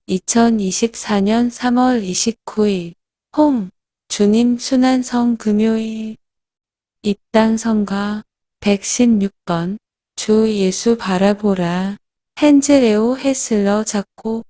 2024년 3월 29일 홈 주님 순환성 금요일 입단성가 116번 주 예수 바라보라 헨즈레오 헤슬러 작곡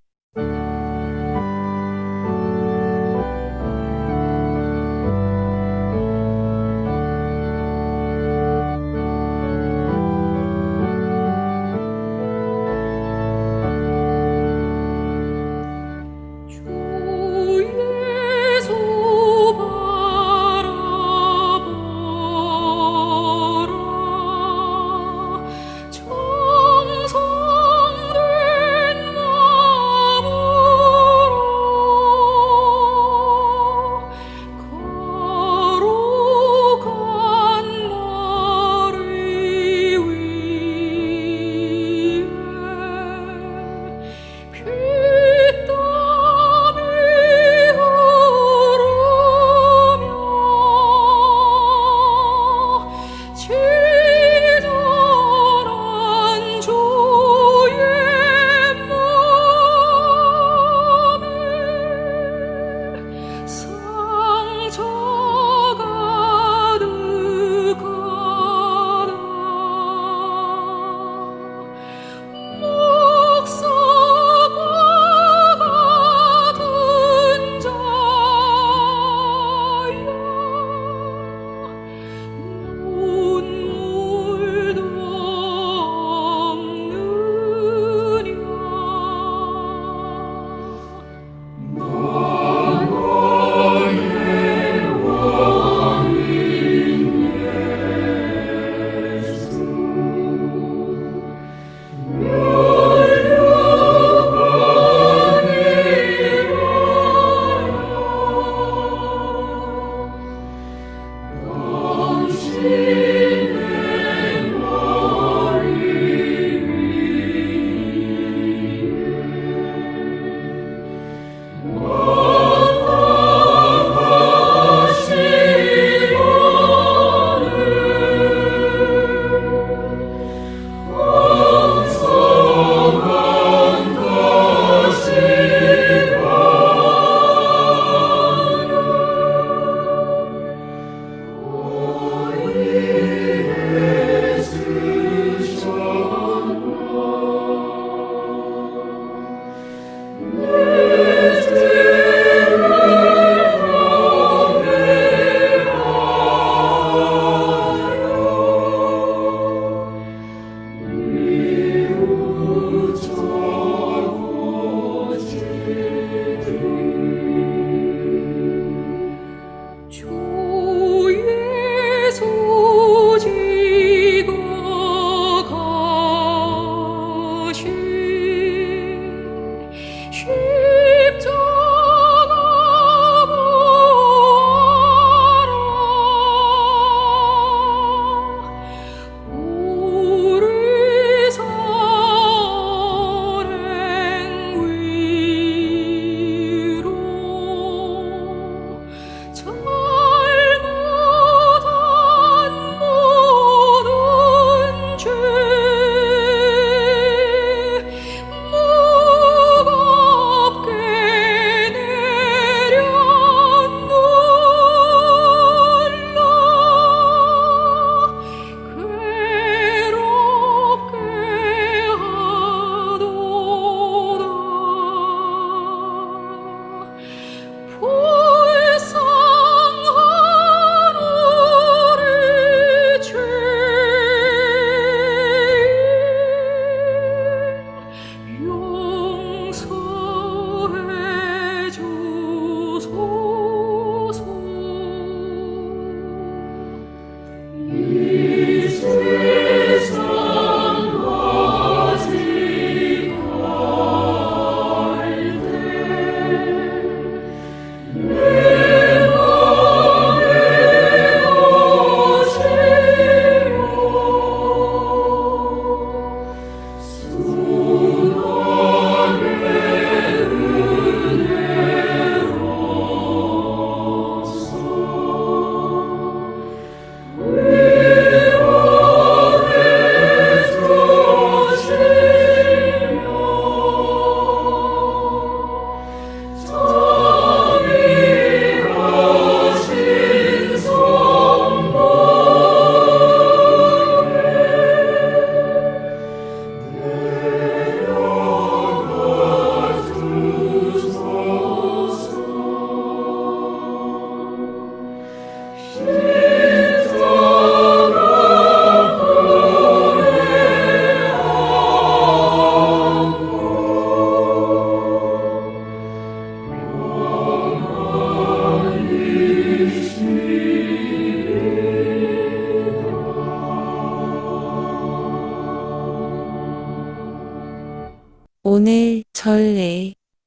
주의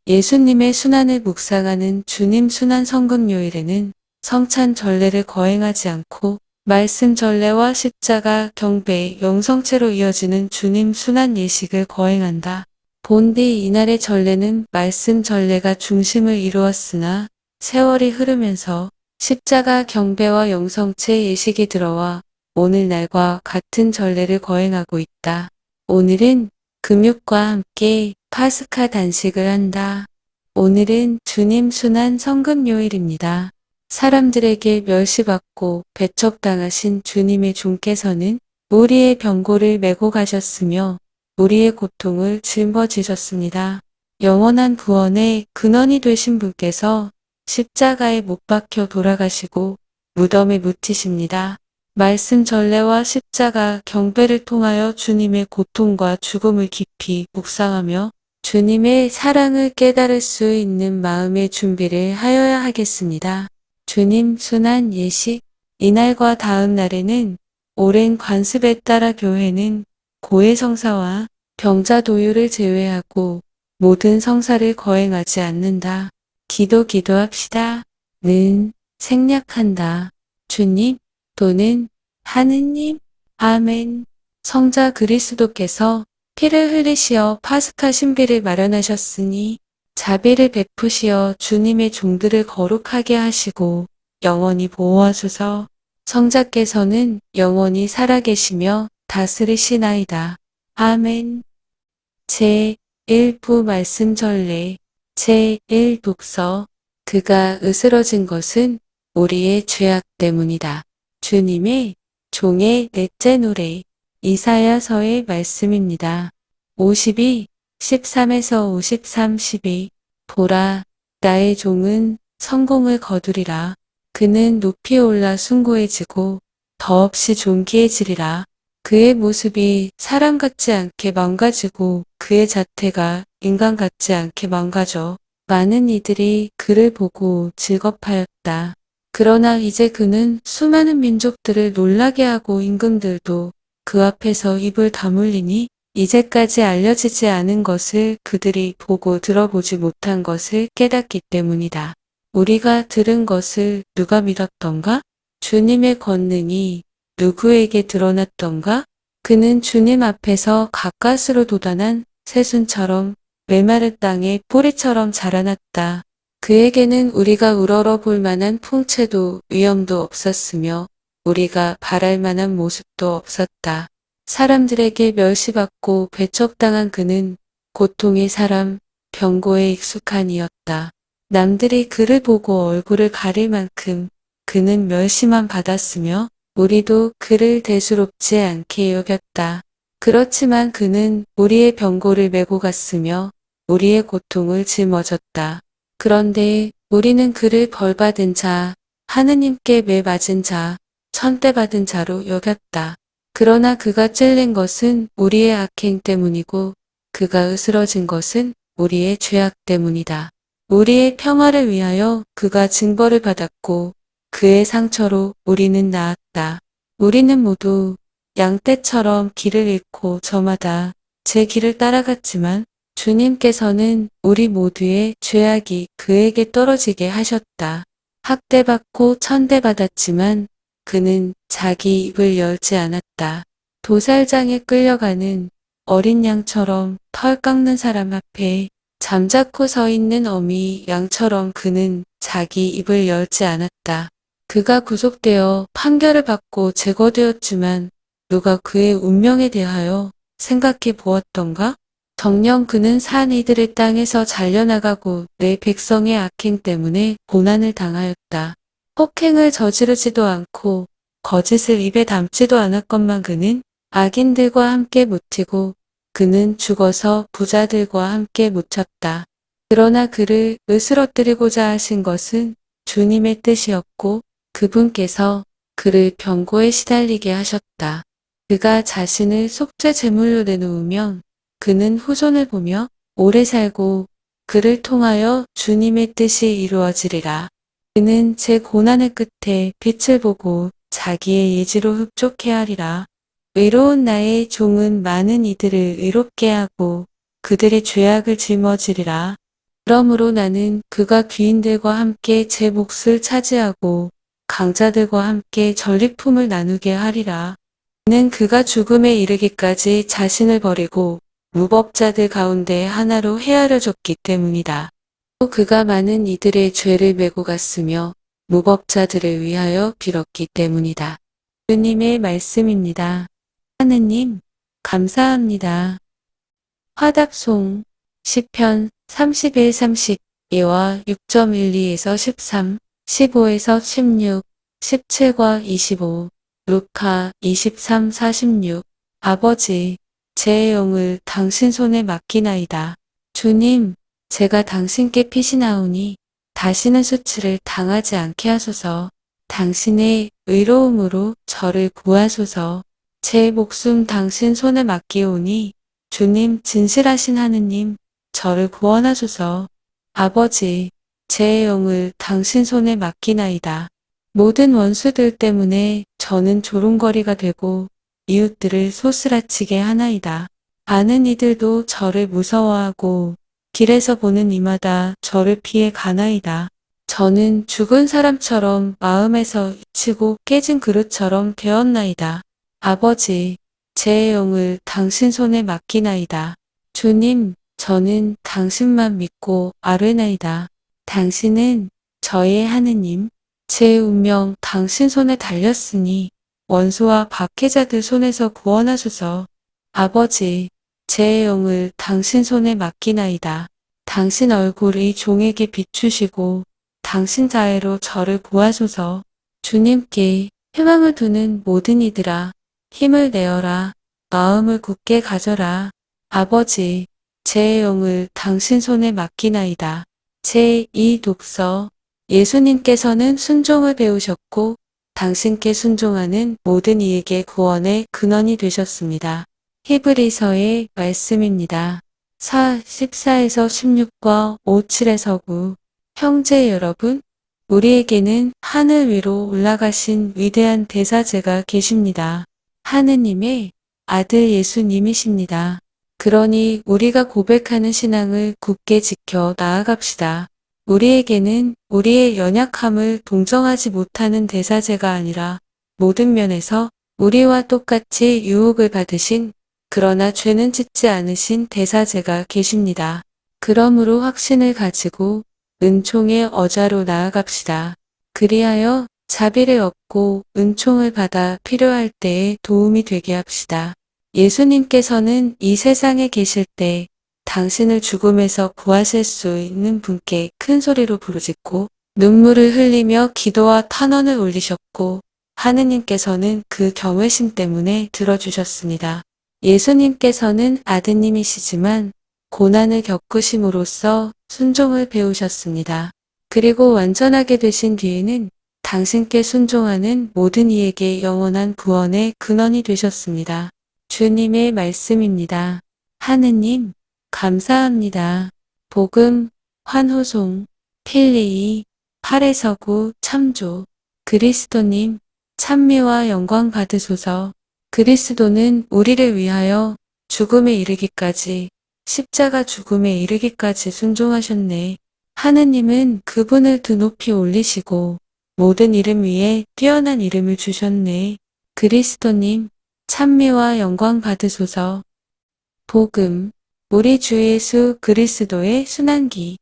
예수님의 순환을 묵상하는 주님 순환 성금요일에는 성찬 전례를 거행하지 않고 말씀 전례와 십자가, 경배, 영성체로 이어지는 주님 순환 예식을 거행한다. 본디 이날의 전례는 말씀 전례가 중심을 이루었으나 세월이 흐르면서 십자가, 경배와 영성체 예식이 들어와 오늘날과 같은 전례를 거행하고 있다. 오늘은 금육과 함께 파스카 단식을 한다. 오늘은 주님 순환 성금요일입니다. 사람들에게 멸시받고 배척당하신 주님의 종께서는 우리의 병고를 메고 가셨으며 우리의 고통을 짊어지셨습니다. 영원한 구원의 근원이 되신 분께서 십자가에 못 박혀 돌아가시고 무덤에 묻히십니다. 말씀 전례와 십자가 경배를 통하여 주님의 고통과 죽음을 깊이 묵상하며 주님의 사랑을 깨달을 수 있는 마음의 준비를 하여야 하겠습니다. 주님 순환 예식 이날과 다음 날에는 오랜 관습에 따라 교회는 고해 성사와 병자 도유를 제외하고 모든 성사를 거행하지 않는다. 기도합시다. 는 생략한다. 주님 또는 하느님 아멘. 성자 그리스도께서 피를 흘리시어 파스카 신비를 마련하셨으니 자비를 베푸시어 주님의 종들을 거룩하게 하시고 영원히 보호하소서. 성자께서는 영원히 살아계시며 다스리시나이다. 아멘. 제1부 말씀 전례 제1 독서 그가 으스러진 것은 우리의 죄악 때문이다. 주님의 종의 넷째 노래 이사야서의 말씀입니다. 52, 13에서 53, 12 보라, 나의 종은 성공을 거두리라. 그는 높이 올라 숭고해지고 더없이 존귀해지리라. 그의 모습이 사람 같지 않게 망가지고 그의 자태가 인간 같지 않게 망가져 많은 이들이 그를 보고 즐겁하였다. 그러나 이제 그는 수많은 민족들을 놀라게 하고 임금들도 그 앞에서 입을 다물리니 이제까지 알려지지 않은 것을 그들이 보고 들어보지 못한 것을 깨닫기 때문이다. 우리가 들은 것을 누가 믿었던가? 주님의 권능이 누구에게 드러났던가? 그는 주님 앞에서 가까스로 돋아난 새순처럼 메마른 땅에 뿌리처럼 자라났다. 그에게는 우리가 우러러 볼 만한 풍채도 위엄도 없었으며 우리가 바랄 만한 모습도 없었다. 사람들에게 멸시받고 배척당한 그는 고통의 사람, 병고에 익숙한 이였다. 남들이 그를 보고 얼굴을 가릴 만큼 그는 멸시만 받았으며 우리도 그를 대수롭지 않게 여겼다. 그렇지만 그는 우리의 병고를 메고 갔으며 우리의 고통을 짊어졌다. 그런데 우리는 그를 벌받은 자, 하느님께 매 맞은 자, 천대받은 자로 여겼다. 그러나 그가 찔린 것은 우리의 악행 때문이고 그가 으스러진 것은 우리의 죄악 때문이다. 우리의 평화를 위하여 그가 징벌을 받았고 그의 상처로 우리는 나았다. 우리는 모두 양떼처럼 길을 잃고 저마다 제 길을 따라갔지만 주님께서는 우리 모두의 죄악이 그에게 떨어지게 하셨다. 학대받고 천대받았지만 그는 자기 입을 열지 않았다. 도살장에 끌려가는 어린 양처럼 털 깎는 사람 앞에 잠자코 서 있는 어미 양처럼 그는 자기 입을 열지 않았다. 그가 구속되어 판결을 받고 제거되었지만 누가 그의 운명에 대하여 생각해 보았던가? 정녕 그는 산 이들의 땅에서 잘려나가고 내 백성의 악행 때문에 고난을 당하였다. 폭행을 저지르지도 않고 거짓을 입에 담지도 않았건만 그는 악인들과 함께 묻히고 그는 죽어서 부자들과 함께 묻혔다. 그러나 그를 으스러뜨리고자 하신 것은 주님의 뜻이었고 그분께서 그를 병고에 시달리게 하셨다. 그가 자신을 속죄 제물로 내놓으면 그는 후손을 보며 오래 살고 그를 통하여 주님의 뜻이 이루어지리라. 그는 제 고난의 끝에 빛을 보고 자기의 예지로 흡족해 하리라. 외로운 나의 종은 많은 이들을 의롭게 하고 그들의 죄악을 짊어지리라. 그러므로 나는 그가 귀인들과 함께 제 몫을 차지하고 강자들과 함께 전리품을 나누게 하리라. 는 그가 죽음에 이르기까지 자신을 버리고 무법자들 가운데 하나로 헤아려졌기 때문이다. 또 그가 많은 이들의 죄를 메고 갔으며 무법자들을 위하여 빌었기 때문이다. 주님의 말씀입니다. 하느님, 감사합니다. 화답송 시편 31-32와 6.12에서 13, 15에서 16, 17과 25, 루카 23-46 아버지, 제 영을 당신 손에 맡기나이다. 주님, 제가 당신께 피시나오니 다시는 수치를 당하지 않게 하소서. 당신의 의로움으로 저를 구하소서. 제 목숨 당신 손에 맡기오니 주님 진실하신 하느님 저를 구원하소서. 아버지, 제 영을 당신 손에 맡기나이다. 모든 원수들 때문에 저는 조롱거리가 되고 이웃들을 소스라치게 하나이다. 아는 이들도 저를 무서워하고 길에서 보는 이마다 저를 피해 가나이다. 저는 죽은 사람처럼 마음에서 잊히고 깨진 그릇처럼 되었나이다. 아버지, 제 영을 당신 손에 맡기나이다. 주님, 저는 당신만 믿고 아뢰나이다. 당신은 저의 하느님, 제 운명 당신 손에 달렸으니 원수와 박해자들 손에서 구원하소서. 아버지, 제 영을 당신 손에 맡기나이다. 당신 얼굴이 종에게 비추시고 당신 자애로 저를 구하소서. 주님께 희망을 두는 모든 이들아, 힘을 내어라. 마음을 굳게 가져라. 아버지, 제 영을 당신 손에 맡기나이다. 제2 독서 예수님께서는 순종을 배우셨고 당신께 순종하는 모든 이에게 구원의 근원이 되셨습니다. 히브리서의 말씀입니다. 14에서 16과 5, 7에서 9 형제 여러분, 우리에게는 하늘 위로 올라가신 위대한 대사제가 계십니다. 하느님의 아들 예수님이십니다. 그러니 우리가 고백하는 신앙을 굳게 지켜 나아갑시다. 우리에게는 우리의 연약함을 동정하지 못하는 대사제가 아니라 모든 면에서 우리와 똑같이 유혹을 받으신 그러나 죄는 짓지 않으신 대사제가 계십니다. 그러므로 확신을 가지고 은총의 어자로 나아갑시다. 그리하여 자비를 얻고 은총을 받아 필요할 때에 도움이 되게 합시다. 예수님께서는 이 세상에 계실 때 당신을 죽음에서 구하실 수 있는 분께 큰 소리로 부르짖고 눈물을 흘리며 기도와 탄원을 올리셨고 하느님께서는 그 경외심 때문에 들어주셨습니다. 예수님께서는 아드님이시지만 고난을 겪으심으로써 순종을 배우셨습니다. 그리고 완전하게 되신 뒤에는 당신께 순종하는 모든 이에게 영원한 구원의 근원이 되셨습니다. 주님의 말씀입니다. 하느님, 감사합니다. 복음, 환호송, 필리이, 8에서 9 참조, 그리스도님, 찬미와 영광 받으소서. 그리스도는 우리를 위하여 죽음에 이르기까지 십자가 죽음에 이르기까지 순종하셨네. 하느님은 그분을 드높이 올리시고 모든 이름 위에 뛰어난 이름을 주셨네. 그리스도님, 찬미와 영광 받으소서. 복음, 우리 주 예수 그리스도의 순환기.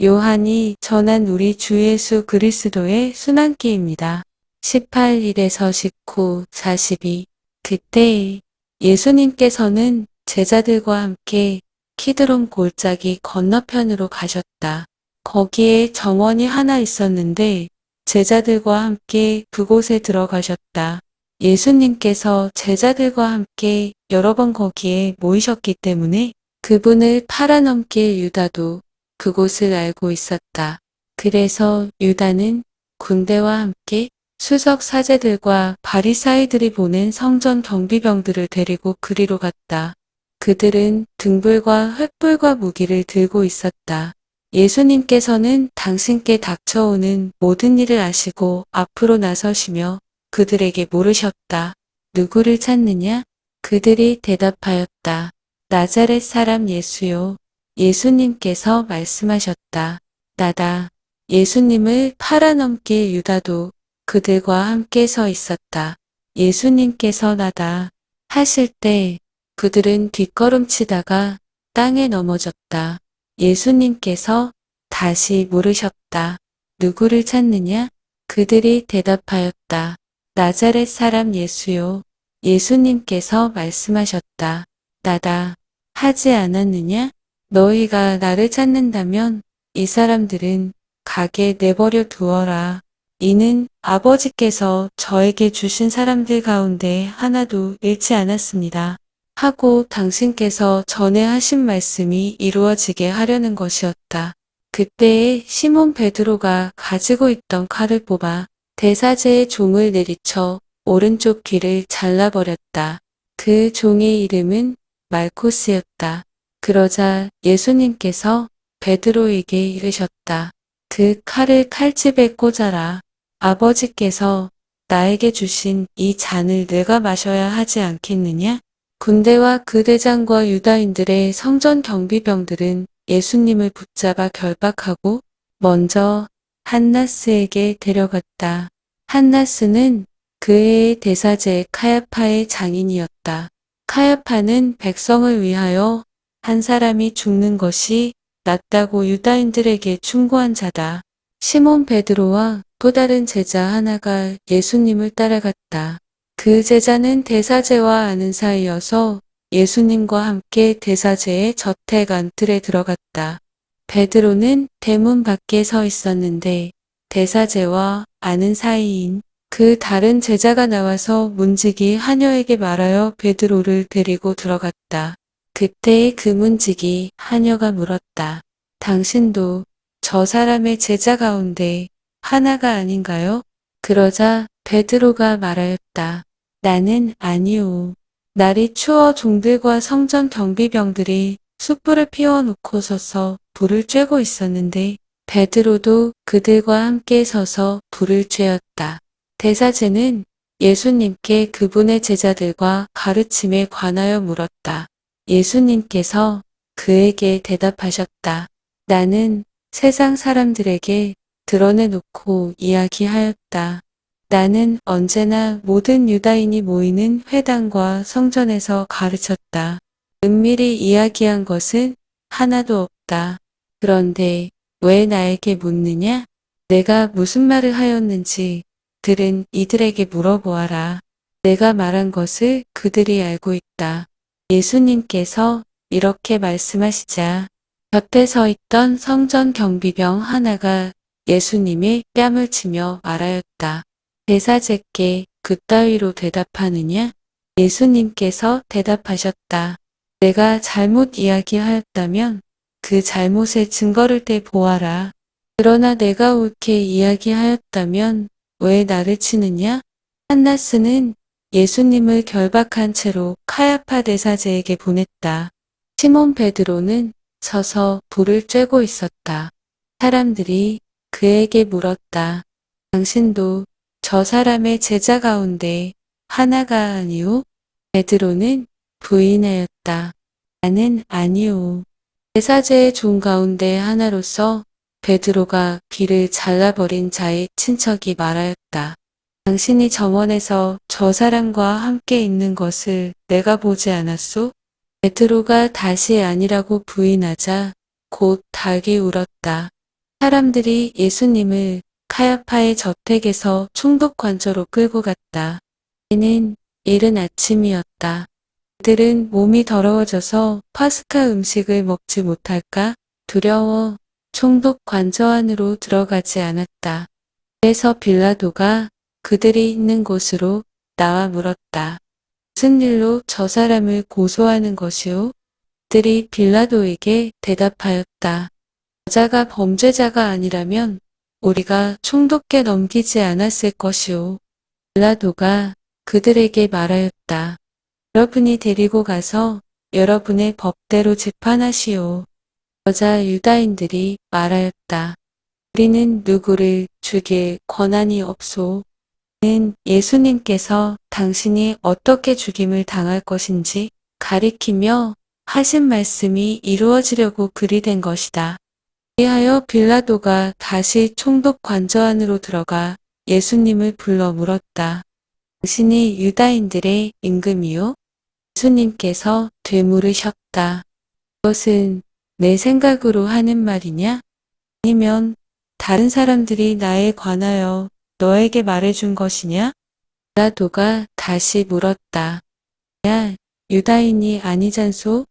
요한이 전한 우리 주 예수 그리스도의 순환기입니다. 18일에서 19, 42. 그때 예수님께서는 제자들과 함께 키드론 골짜기 건너편으로 가셨다. 거기에 정원이 하나 있었는데 제자들과 함께 그곳에 들어가셨다. 예수님께서 제자들과 함께 여러 번 거기에 모이셨기 때문에 그분을 팔아넘길 유다도 그곳을 알고 있었다. 그래서 유다는 군대와 함께 수석 사제들과 바리사이들이 보낸 성전 경비병들을 데리고 그리로 갔다. 그들은 등불과 횃불과 무기를 들고 있었다. 예수님께서는 당신께 닥쳐오는 모든 일을 아시고 앞으로 나서시며 그들에게 물으셨다. 누구를 찾느냐? 그들이 대답하였다. 나자렛 사람 예수요. 예수님께서 말씀하셨다. 나다. 예수님을 팔아넘길 유다도 그들과 함께 서 있었다. 예수님께서 나다 하실 때 그들은 뒷걸음치다가 땅에 넘어졌다. 예수님께서 다시 물으셨다. 누구를 찾느냐? 그들이 대답하였다. 나자렛 사람 예수요. 예수님께서 말씀하셨다. 나다. 하지 않았느냐? 너희가 나를 찾는다면 이 사람들은 가게 내버려 두어라. 이는 아버지께서 저에게 주신 사람들 가운데 하나도 잃지 않았습니다. 하고 당신께서 전에 하신 말씀이 이루어지게 하려는 것이었다. 그때에 시몬 베드로가 가지고 있던 칼을 뽑아 대사제의 종을 내리쳐 오른쪽 귀를 잘라버렸다. 그 종의 이름은 말코스였다. 그러자 예수님께서 베드로에게 이르셨다. 그 칼을 칼집에 꽂아라. 아버지께서 나에게 주신 이 잔을 내가 마셔야 하지 않겠느냐? 군대와 그 대장과 유다인들의 성전 경비병들은 예수님을 붙잡아 결박하고 먼저 한나스에게 데려갔다. 한나스는 그 해의 대사제 카야파의 장인이었다. 카야파는 백성을 위하여 한 사람이 죽는 것이 낫다고 유다인들에게 충고한 자다. 시몬 베드로와 또 다른 제자 하나가 예수님을 따라갔다. 그 제자는 대사제와 아는 사이여서 예수님과 함께 대사제의 저택 안뜰에 들어갔다. 베드로는 대문 밖에 서 있었는데 대사제와 아는 사이인 그 다른 제자가 나와서 문지기 하녀에게 말하여 베드로를 데리고 들어갔다. 그때 그 문지기 하녀가 물었다. 당신도 저 사람의 제자 가운데 하나가 아닌가요? 그러자 베드로가 말하였다. 나는 아니오. 날이 추워 종들과 성전 경비병들이 숯불을 피워놓고 서서 불을 쬐고 있었는데 베드로도 그들과 함께 서서 불을 쬐었다. 대사제는 예수님께 그분의 제자들과 가르침에 관하여 물었다. 예수님께서 그에게 대답하셨다. 나는 세상 사람들에게 드러내놓고 이야기하였다. 나는 언제나 모든 유다인이 모이는 회당과 성전에서 가르쳤다. 은밀히 이야기한 것은 하나도 없다. 그런데 왜 나에게 묻느냐? 내가 무슨 말을 하였는지 들은 이들에게 물어보아라. 내가 말한 것을 그들이 알고 있다. 예수님께서 이렇게 말씀하시자 곁에 서 있던 성전 경비병 하나가 예수님의 뺨을 치며 말하였다. 대사제께 그따위로 대답하느냐? 예수님께서 대답하셨다. 내가 잘못 이야기하였다면 그 잘못의 증거를 대 보아라. 그러나 내가 옳게 이야기하였다면 왜 나를 치느냐? 한나스는 예수님을 결박한 채로 카야파 대사제에게 보냈다. 시몬 베드로는 서서 불을 쬐고 있었다. 사람들이 그에게 물었다. 당신도 저 사람의 제자 가운데 하나가 아니오? 베드로는 부인하였다. 나는 아니오. 대사제의 종 가운데 하나로서 베드로가 귀를 잘라버린 자의 친척이 말하였다. 당신이 정원에서 저 사람과 함께 있는 것을 내가 보지 않았소? 베드로가 다시 아니라고 부인하자 곧 닭이 울었다. 사람들이 예수님을 카야파의 저택에서 총독관저로 끌고 갔다. 이는 이른 아침이었다. 그들은 몸이 더러워져서 파스카 음식을 먹지 못할까 두려워 총독관저 안으로 들어가지 않았다. 그래서 빌라도가 그들이 있는 곳으로 나와 물었다. 무슨 일로 저 사람을 고소하는 것이오? 그들이 빌라도에게 대답하였다. 여자가 범죄자가 아니라면 우리가 총독께 넘기지 않았을 것이오. 빌라도가 그들에게 말하였다. 여러분이 데리고 가서 여러분의 법대로 재판하시오. 여자 유다인들이 말하였다. 우리는 누구를 죽일 권한이 없소. 는 예수님께서 당신이 어떻게 죽임을 당할 것인지 가리키며 하신 말씀이 이루어지려고 그리 된 것이다. 이하여 빌라도가 다시 총독 관저 안으로 들어가 예수님을 불러 물었다. 당신이 유다인들의 임금이요? 예수님께서 되물으셨다. 그것은 내 생각으로 하는 말이냐? 아니면 다른 사람들이 나에 관하여 너에게 말해준 것이냐? 빌라도가 다시 물었다. 야, 유다인이 아니잖소?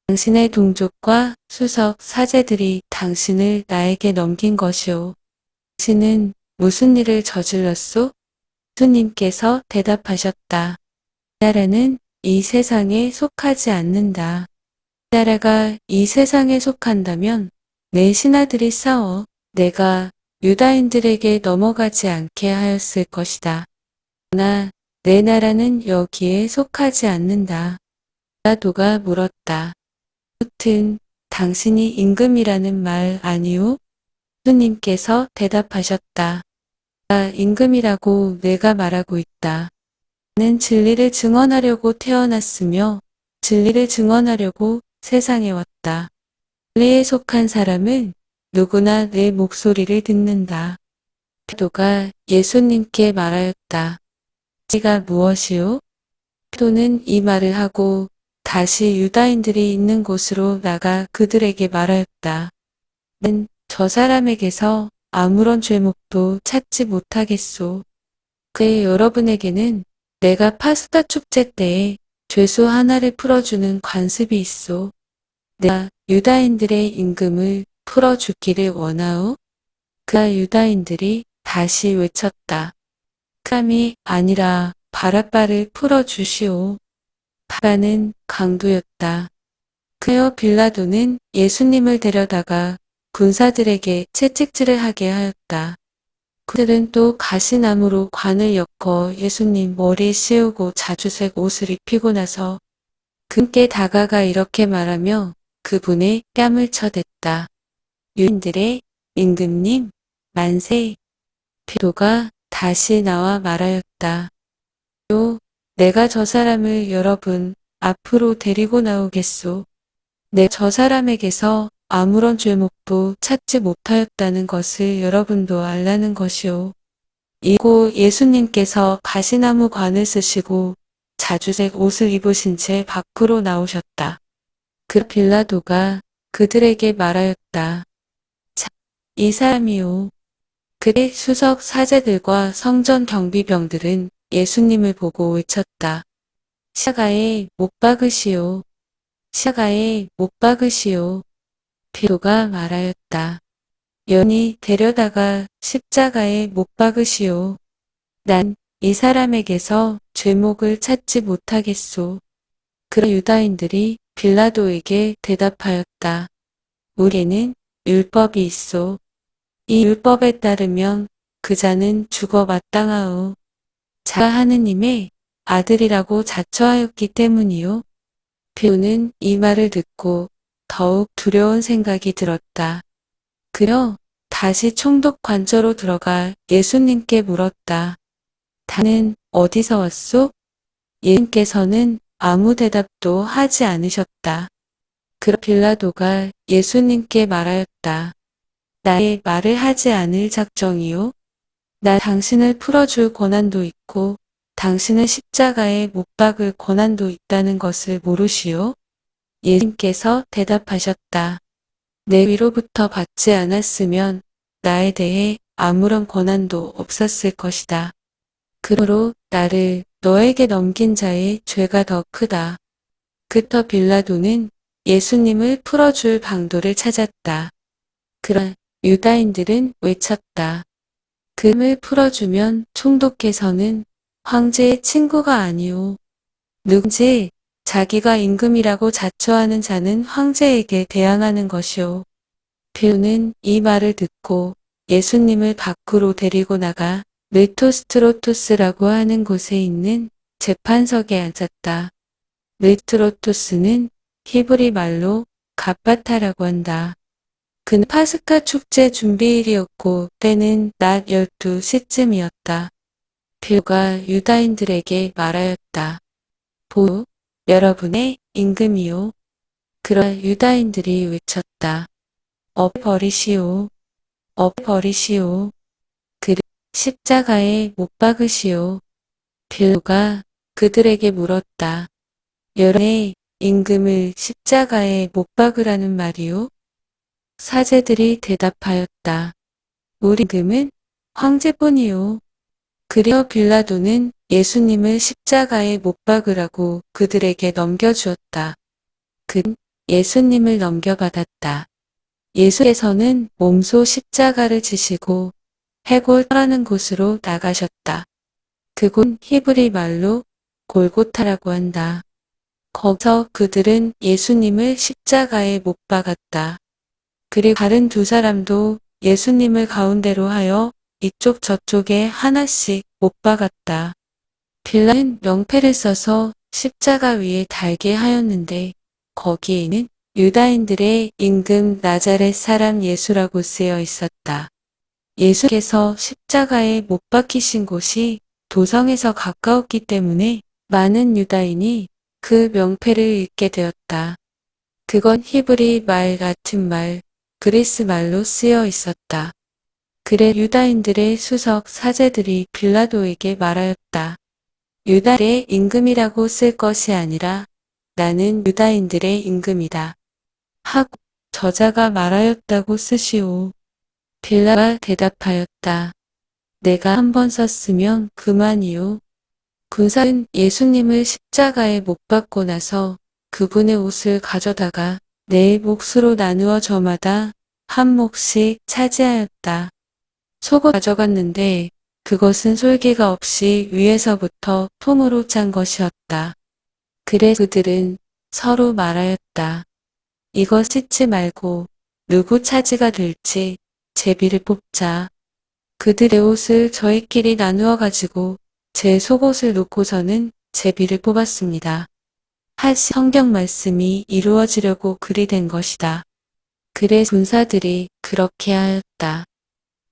당신의 동족과 수석 사제들이 당신을 나에게 넘긴 것이오. 당신은 무슨 일을 저질렀소? 예수님께서 대답하셨다. 이 나라는 이 세상에 속하지 않는다. 이 나라가 이 세상에 속한다면 내 신하들이 싸워 내가 유다인들에게 넘어가지 않게 하였을 것이다. 그러나 내 나라는 여기에 속하지 않는다. 빌라도가 물었다. 아무튼 당신이 임금이라는 말 아니오? 예수님께서 대답하셨다. 나 임금이라고 내가 말하고 있다. 나는 진리를 증언하려고 태어났으며 진리를 증언하려고 세상에 왔다. 진리에 속한 사람은 누구나 내 목소리를 듣는다. 베드로가 예수님께 말하였다. 진리가 무엇이오? 베드로는 이 말을 하고 다시 유다인들이 있는 곳으로 나가 그들에게 말하였다. 나는 저 사람에게서 아무런 죄목도 찾지 못하겠소. 그의 여러분에게는 내가 파스타 축제 때에 죄수 하나를 풀어주는 관습이 있소. 내가 유다인들의 임금을 풀어주기를 원하오? 그가 유다인들이 다시 외쳤다. 그 사람이 아니라 바라바를 풀어주시오. 바라바는 강도였다. 그여 빌라도는 예수님을 데려다가 군사들에게 채찍질을 하게 하였다. 그들은 또 가시나무로 관을 엮어 예수님 머리에 씌우고 자주색 옷을 입히고 나서 그분께 다가가 이렇게 말하며 그분의 뺨을 쳐댔다. 유인들의 임금님 만세. 베드로가 다시 나와 말하였다. 요, 내가 저 사람을 여러분 앞으로 데리고 나오겠소. 내가 저 사람에게서 아무런 죄목도 찾지 못하였다는 것을 여러분도 알라는 것이오. 이고 예수님께서 가시나무 관을 쓰시고 자주색 옷을 입으신 채 밖으로 나오셨다. 그 빌라도가 그들에게 말하였다. 자, 이 사람이요. 그의 수석 사제들과 성전 경비병들은 예수님을 보고 외쳤다. 십자가에 못 박으시오. 십자가에 못 박으시오. 베드로가 말하였다. 여인이 데려다가 십자가에 못 박으시오. 난 이 사람에게서 죄목을 찾지 못하겠소. 그러 유다인들이 빌라도에게 대답하였다. 우리는 율법이 있소. 이 율법에 따르면 그 자는 죽어 마땅하오. 자가 하느님의 아들이라고 자처하였기 때문이요. 베드로는 이 말을 듣고 더욱 두려운 생각이 들었다. 그려 다시 총독 관저로 들어가 예수님께 물었다. 당신은 어디서 왔소? 예수님께서는 아무 대답도 하지 않으셨다. 그러 빌라도가 예수님께 말하였다. 나의 말을 하지 않을 작정이요? 나 당신을 풀어줄 권한도 있고 당신을 십자가에 못 박을 권한도 있다는 것을 모르시오? 예수님께서 대답하셨다. 내 위로부터 받지 않았으면 나에 대해 아무런 권한도 없었을 것이다. 그러므로 나를 너에게 넘긴 자의 죄가 더 크다. 그터 빌라도는 예수님을 풀어줄 방도를 찾았다. 그러나 유다인들은 외쳤다. 그를 풀어주면 총독께서는 황제의 친구가 아니오. 누군지 자기가 임금이라고 자처하는 자는 황제에게 대항하는 것이오. 베드로는 이 말을 듣고 예수님을 밖으로 데리고 나가 르토스트로토스라고 하는 곳에 있는 재판석에 앉았다. 르트로토스는 히브리 말로 갑바타라고 한다. 그는 파스카 축제 준비일이었고 때는 낮 12시쯤이었다. 베드로가 유다인들에게 말하였다. 보오, 여러분의 임금이요. 그러나 유다인들이 외쳤다. 엎어버리시오. 엎어버리시오. 그를 십자가에 못 박으시오. 빌라도가 그들에게 물었다. 여러분의 임금을 십자가에 못 박으라는 말이오? 사제들이 대답하였다. 우리 임금은 황제뿐이오. 그리하여 빌라도는 예수님을 십자가에 못 박으라고 그들에게 넘겨주었다. 그는 예수님을 넘겨받았다. 예수께서는 몸소 십자가를 지시고 해골라는 곳으로 나가셨다. 그곳은 히브리 말로 골고타라고 한다. 거기서 그들은 예수님을 십자가에 못 박았다. 그리고 다른 두 사람도 예수님을 가운데로 하여 이쪽 저쪽에 하나씩 못 박았다. 빌라는 명패를 써서 십자가 위에 달게 하였는데 거기에는 유다인들의 임금 나자렛 사람 예수라고 쓰여 있었다. 예수께서 십자가에 못 박히신 곳이 도성에서 가까웠기 때문에 많은 유다인이 그 명패를 읽게 되었다. 그건 히브리 말 같은 말, 그리스 말로 쓰여 있었다. 그래 유다인들의 수석 사제들이 빌라도에게 말하였다. 유다인의 임금이라고 쓸 것이 아니라 나는 유다인들의 임금이다. 하고 저자가 말하였다고 쓰시오. 빌라가 대답하였다. 내가 한 번 썼으면 그만이오. 군사는 예수님을 십자가에 못 박고 나서 그분의 옷을 가져다가 네 몫으로 나누어 저마다 한 몫씩 차지하였다. 속옷 가져갔는데 그것은 솔기가 없이 위에서부터 통으로 짠 것이었다. 그래 그들은 서로 말하였다. 이거 씻지 말고 누구 차지가 될지 제비를 뽑자. 그들의 옷을 저희끼리 나누어 가지고 제 속옷을 놓고서는 제비를 뽑았습니다. 하시 성경 말씀이 이루어지려고 그리 된 것이다. 그래 군사들이 그렇게 하였다.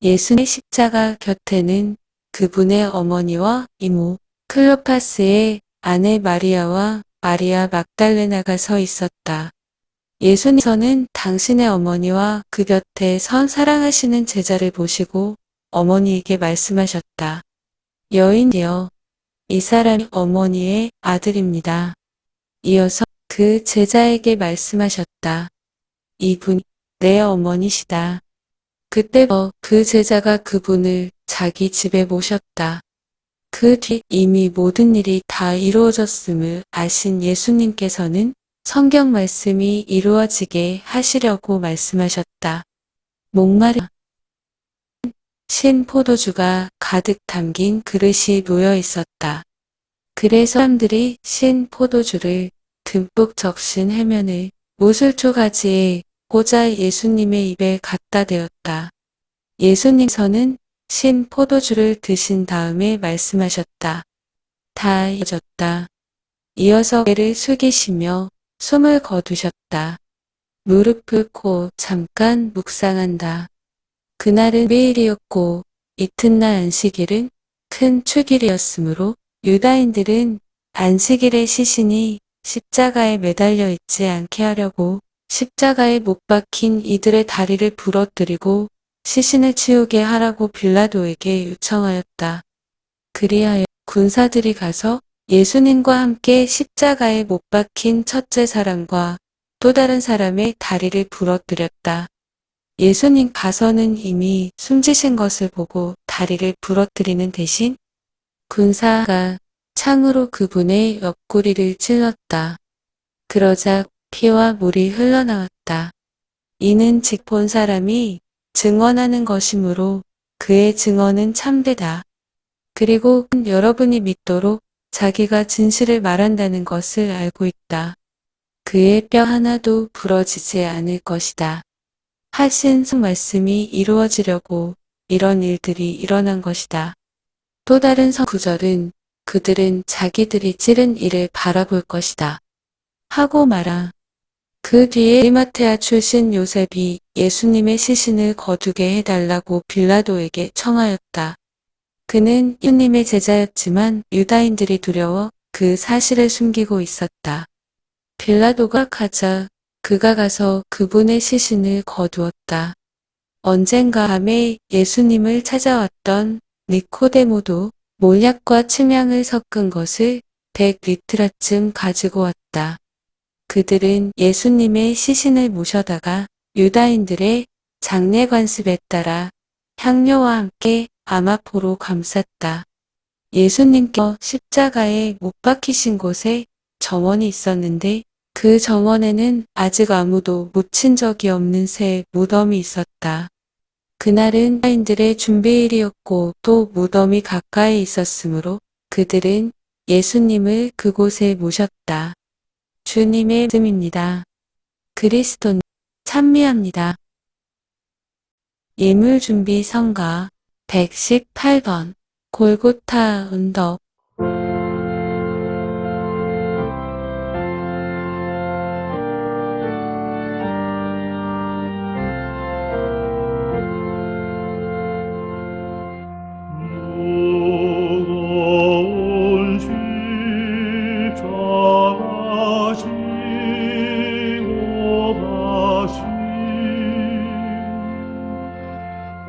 예수의 십자가 곁에는 그분의 어머니와 이모 클로파스의 아내 마리아와 마리아 막달레나가 서 있었다. 예수님께서는 당신의 어머니와 그 곁에 선 사랑하시는 제자를 보시고 어머니에게 말씀하셨다. 여인이여, 이 사람이 어머니의 아들입니다. 이어서 그 제자에게 말씀하셨다. 이분이 내 어머니시다. 그때부터 그 제자가 그분을 자기 집에 모셨다. 그 뒤 이미 모든 일이 다 이루어졌음을 아신 예수님께서는 성경 말씀이 이루어지게 하시려고 말씀하셨다. 목마른 신 포도주가 가득 담긴 그릇이 놓여 있었다. 그래서 사람들이 신 포도주를 듬뿍 적신 해면을 무술초 가지에 꽂아 예수님의 입에 갖다 대었다. 예수님께서는 신 포도주를 드신 다음에 말씀하셨다. 다 이어졌다. 이어서 고개를 숙이시며 숨을 거두셨다. 무릎을 꿇고 잠깐 묵상한다. 그날은 매일이었고 이튿날 안식일은 큰 축일이었으므로 유다인들은 안식일의 시신이 십자가에 매달려 있지 않게 하려고 십자가에 못 박힌 이들의 다리를 부러뜨리고 시신을 치우게 하라고 빌라도에게 요청하였다. 그리하여 군사들이 가서 예수님과 함께 십자가에 못 박힌 첫째 사람과 또 다른 사람의 다리를 부러뜨렸다. 예수님 가서는 이미 숨지신 것을 보고 다리를 부러뜨리는 대신 군사가 창으로 그분의 옆구리를 찔렀다. 그러자 피와 물이 흘러나왔다. 이는 직 본 사람이 증언하는 것이므로 그의 증언은 참되다. 그리고 여러분이 믿도록 자기가 진실을 말한다는 것을 알고 있다. 그의 뼈 하나도 부러지지 않을 것이다. 하신 말씀이 이루어지려고 이런 일들이 일어난 것이다. 또 다른 구절은 그들은 자기들이 찌른 이를 바라볼 것이다. 하고 말아. 그 뒤에 리마테아 출신 요셉이 예수님의 시신을 거두게 해달라고 빌라도에게 청하였다. 그는 예수님의 제자였지만 유다인들이 두려워 그 사실을 숨기고 있었다. 빌라도가 가자 그가 가서 그분의 시신을 거두었다. 언젠가 밤에 예수님을 찾아왔던 니코데모도 몰약과 침향을 섞은 것을 100리트라쯤 가지고 왔다. 그들은 예수님의 시신을 모셔다가 유다인들의 장례 관습에 따라 향료와 함께 아마포로 감쌌다. 예수님께서 십자가에 못 박히신 곳에 정원이 있었는데 그 정원에는 아직 아무도 묻힌 적이 없는 새 무덤이 있었다. 그날은 유다인들의 준비일이었고 또 무덤이 가까이 있었으므로 그들은 예수님을 그곳에 모셨다. 주님의 말씀입니다. 그리스도님 찬미합니다. 예물준비 성가 118번 골고타 언덕 무거운 십자가 지고 가신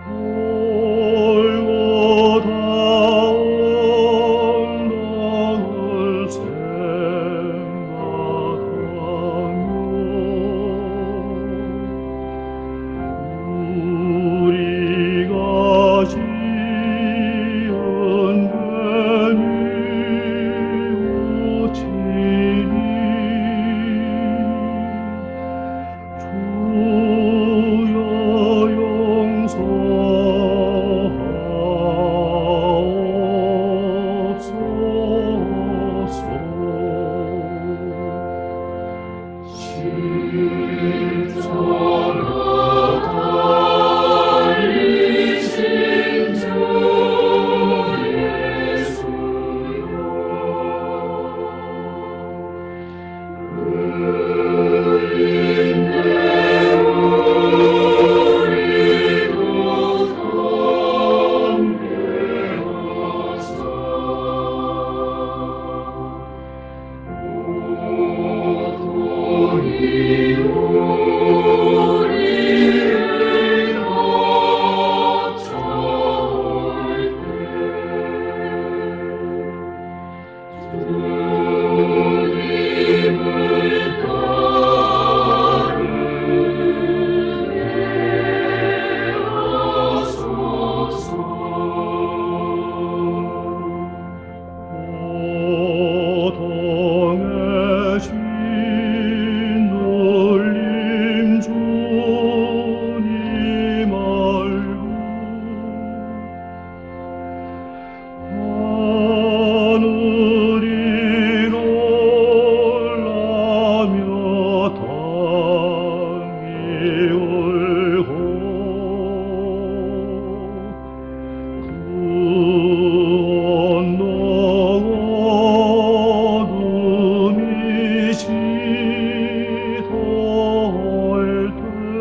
골고다 언덕을 생각하며 우리가 지은 죄는 오치니 주여 용서하옵소서. 달리신 주 예수여 고통의 신눌림 주님 알고 하늘이 놀라며 땅이 울고 언덕 어둠이 시도할 때 구원의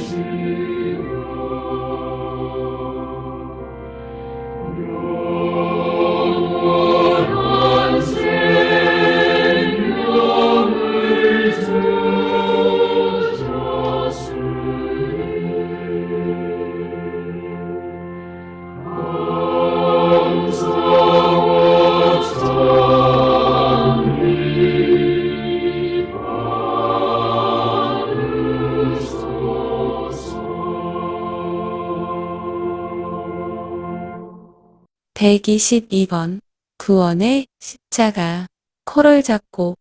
주님 영원한 생명을 주셨으니 감사와 찬미 받으소서. 122번 구원의 십자가 코를 잡고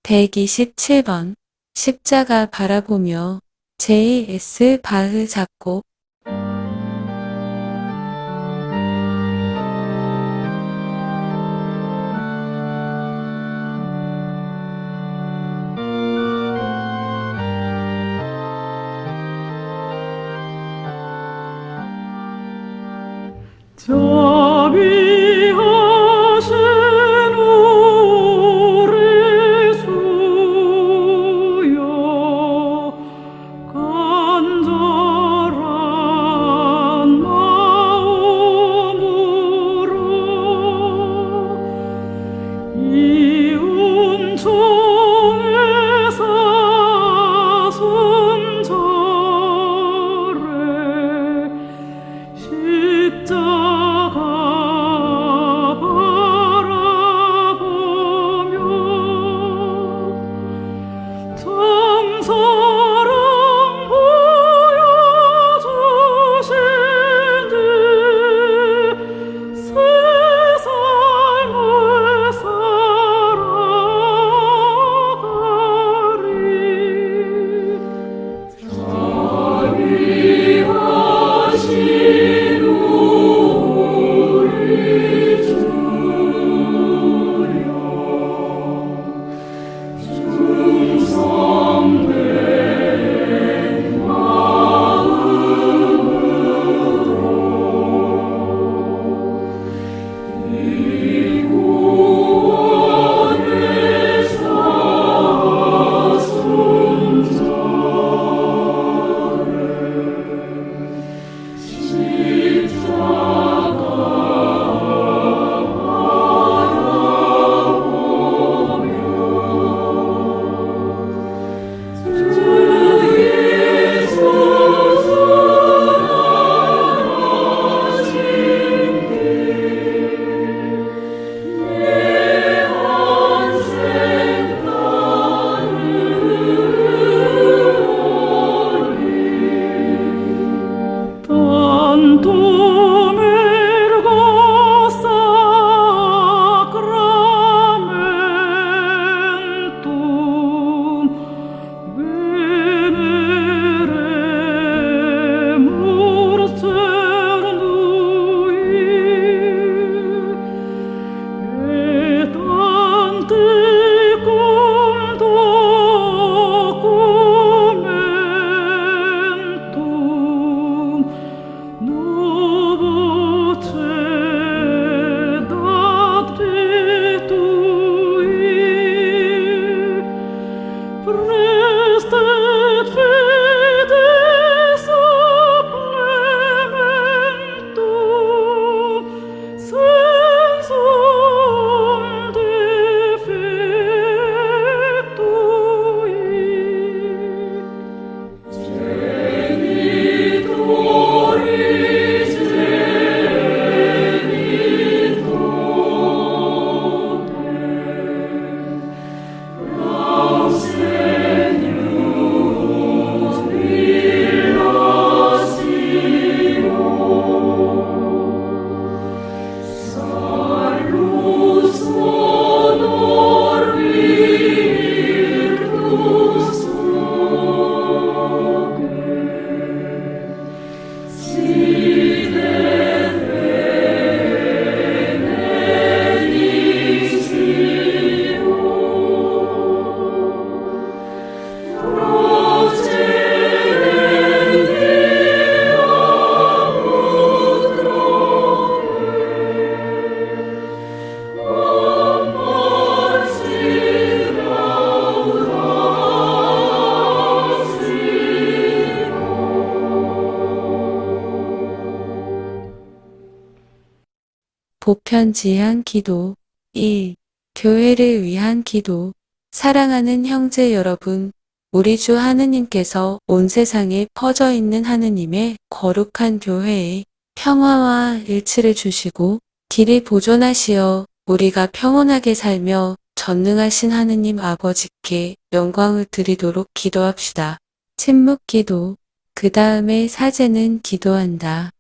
127번 십자가 바라보며 J.S. 바흐 작곡. 자비하신 우리 주여 간절한 마음으로 이 은총의 사순절에 십자가 바라보며 참 사랑 보여주시니 새 삶을 살아가리. 자비하신 우리 주여 충성된 마음으로 이 구원의 사순절에 십자가 바라보며 주 예수 사랑하신데 내 한생 따르오리. Tantum sacramentum veneremur cernui et anticum documentum novoce dactitui prestet fides supplementum sensum defectui. Genitori, Au Segnus millasimo, salus honor virtus noge, sit et benedictio procedenti apud Troe, comparsit laudatio. 보편지향 기도 1. 교회를 위한 기도. 사랑하는 형제 여러분, 우리 주 하느님께서 온 세상에 퍼져 있는 하느님의 거룩한 교회에 평화와 일치를 주시고 길이 보존하시어 우리가 평온하게 살며 전능하신 하느님 아버지께 영광을 드리도록 기도합시다. 침묵 기도. 그 다음에 사제는 기도한다.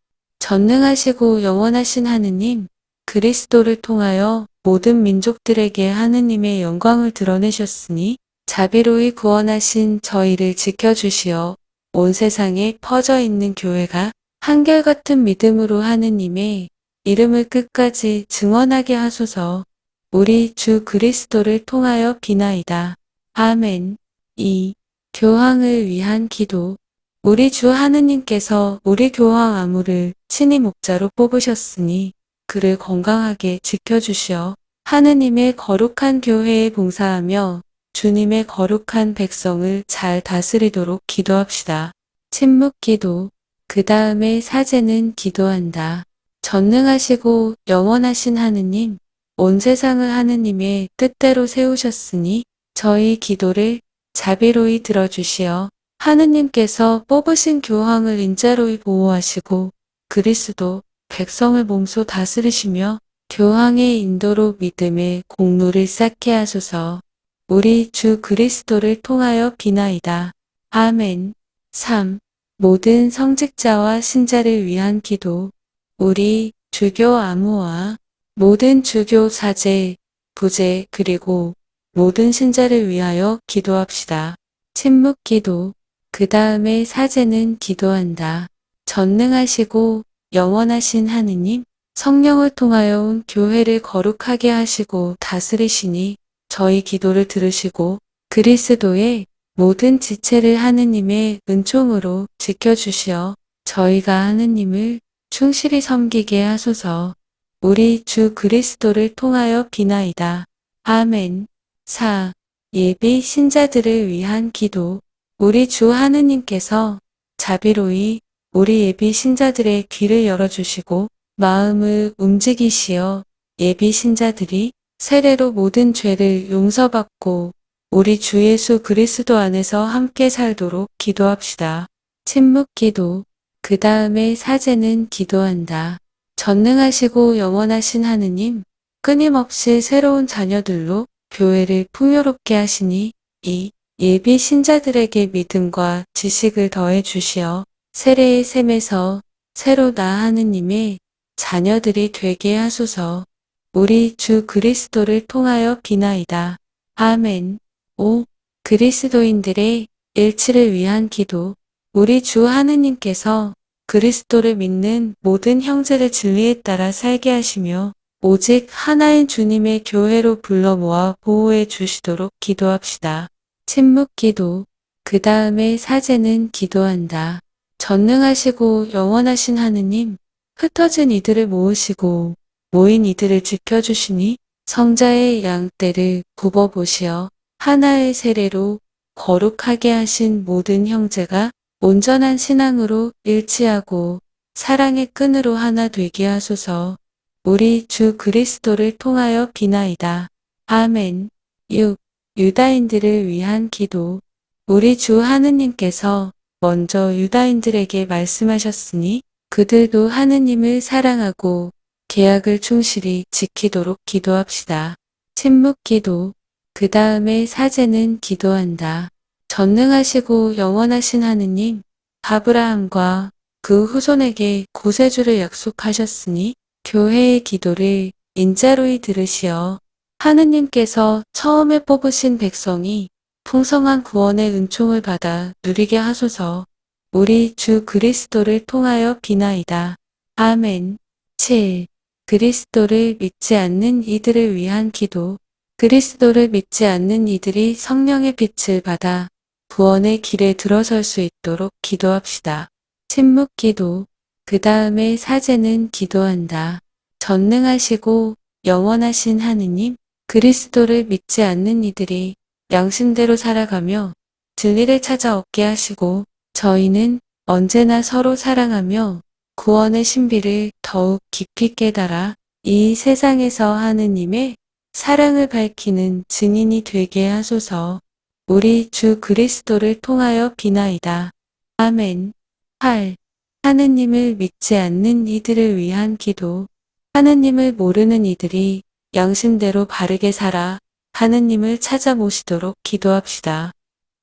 전능하시고 영원하신 하느님, 그리스도를 통하여 모든 민족들에게 하느님의 영광을 드러내셨으니 자비로이 구원하신 저희를 지켜주시어 온 세상에 퍼져 있는 교회가 한결같은 믿음으로 하느님의 이름을 끝까지 증언하게 하소서. 우리 주 그리스도를 통하여 비나이다. 아멘. 2. 교황을 위한 기도. 우리 주 하느님께서 우리 교황 아무를 친히 목자로 뽑으셨으니 그를 건강하게 지켜주시어 하느님의 거룩한 교회에 봉사하며 주님의 거룩한 백성을 잘 다스리도록 기도합시다. 침묵 기도. 그 다음에 사제는 기도한다. 전능하시고 영원하신 하느님, 온 세상을 하느님의 뜻대로 세우셨으니 저희 기도를 자비로이 들어주시어 하느님께서 뽑으신 교황을 인자로이 보호하시고 그리스도 백성을 몸소 다스리시며 교황의 인도로 믿음의 공로를 쌓게 하소서. 우리 주 그리스도를 통하여 비나이다. 아멘. 3. 모든 성직자와 신자를 위한 기도. 우리 주교 아무와 모든 주교 사제, 부제 그리고 모든 신자를 위하여 기도합시다. 침묵 기도. 그 다음에 사제는 기도한다. 전능하시고 영원하신 하느님, 성령을 통하여 온 교회를 거룩하게 하시고 다스리시니 저희 기도를 들으시고 그리스도의 모든 지체를 하느님의 은총으로 지켜주시어 저희가 하느님을 충실히 섬기게 하소서. 우리 주 그리스도를 통하여 비나이다. 아멘. 4. 예비 신자들을 위한 기도. 우리 주 하느님께서 자비로이 우리 예비 신자들의 귀를 열어주시고 마음을 움직이시어 예비 신자들이 세례로 모든 죄를 용서받고 우리 주 예수 그리스도 안에서 함께 살도록 기도합시다. 침묵 기도. 그 다음에 사제는 기도한다. 전능하시고 영원하신 하느님, 끊임없이 새로운 자녀들로 교회를 풍요롭게 하시니 이 예비 신자들에게 믿음과 지식을 더해 주시어 세례의 셈에서 새로 나 하느님의 자녀들이 되게 하소서. 우리 주 그리스도를 통하여 비나이다. 아멘. 5. 그리스도인들의 일치를 위한 기도. 우리 주 하느님께서 그리스도를 믿는 모든 형제를 진리에 따라 살게 하시며 오직 하나인 주님의 교회로 불러 모아 보호해 주시도록 기도합시다. 침묵 기도. 그 다음에 사제는 기도한다. 전능하시고 영원하신 하느님, 흩어진 이들을 모으시고 모인 이들을 지켜주시니 성자의 양떼를 굽어보시어 하나의 세례로 거룩하게 하신 모든 형제가 온전한 신앙으로 일치하고 사랑의 끈으로 하나 되게 하소서. 우리 주 그리스도를 통하여 비나이다. 아멘. 6. 유다인들을 위한 기도. 우리 주 하느님께서 먼저 유다인들에게 말씀하셨으니 그들도 하느님을 사랑하고 계약을 충실히 지키도록 기도합시다. 침묵 기도. 그 다음에 사제는 기도한다. 전능하시고 영원하신 하느님, 아브라함과 그 후손에게 구세주를 약속하셨으니 교회의 기도를 인자로이 들으시어 하느님께서 처음에 뽑으신 백성이 풍성한 구원의 은총을 받아 누리게 하소서. 우리 주 그리스도를 통하여 비나이다. 아멘. 7. 그리스도를 믿지 않는 이들을 위한 기도. 그리스도를 믿지 않는 이들이 성령의 빛을 받아 구원의 길에 들어설 수 있도록 기도합시다. 침묵 기도. 그 다음에 사제는 기도한다. 전능하시고 영원하신 하느님, 그리스도를 믿지 않는 이들이 양심대로 살아가며 진리를 찾아 얻게 하시고 저희는 언제나 서로 사랑하며 구원의 신비를 더욱 깊이 깨달아 이 세상에서 하느님의 사랑을 밝히는 증인이 되게 하소서. 우리 주 그리스도를 통하여 비나이다. 아멘. 8. 하느님을 믿지 않는 이들을 위한 기도. 하느님을 모르는 이들이 양심대로 바르게 살아 하느님을 찾아 모시도록 기도합시다.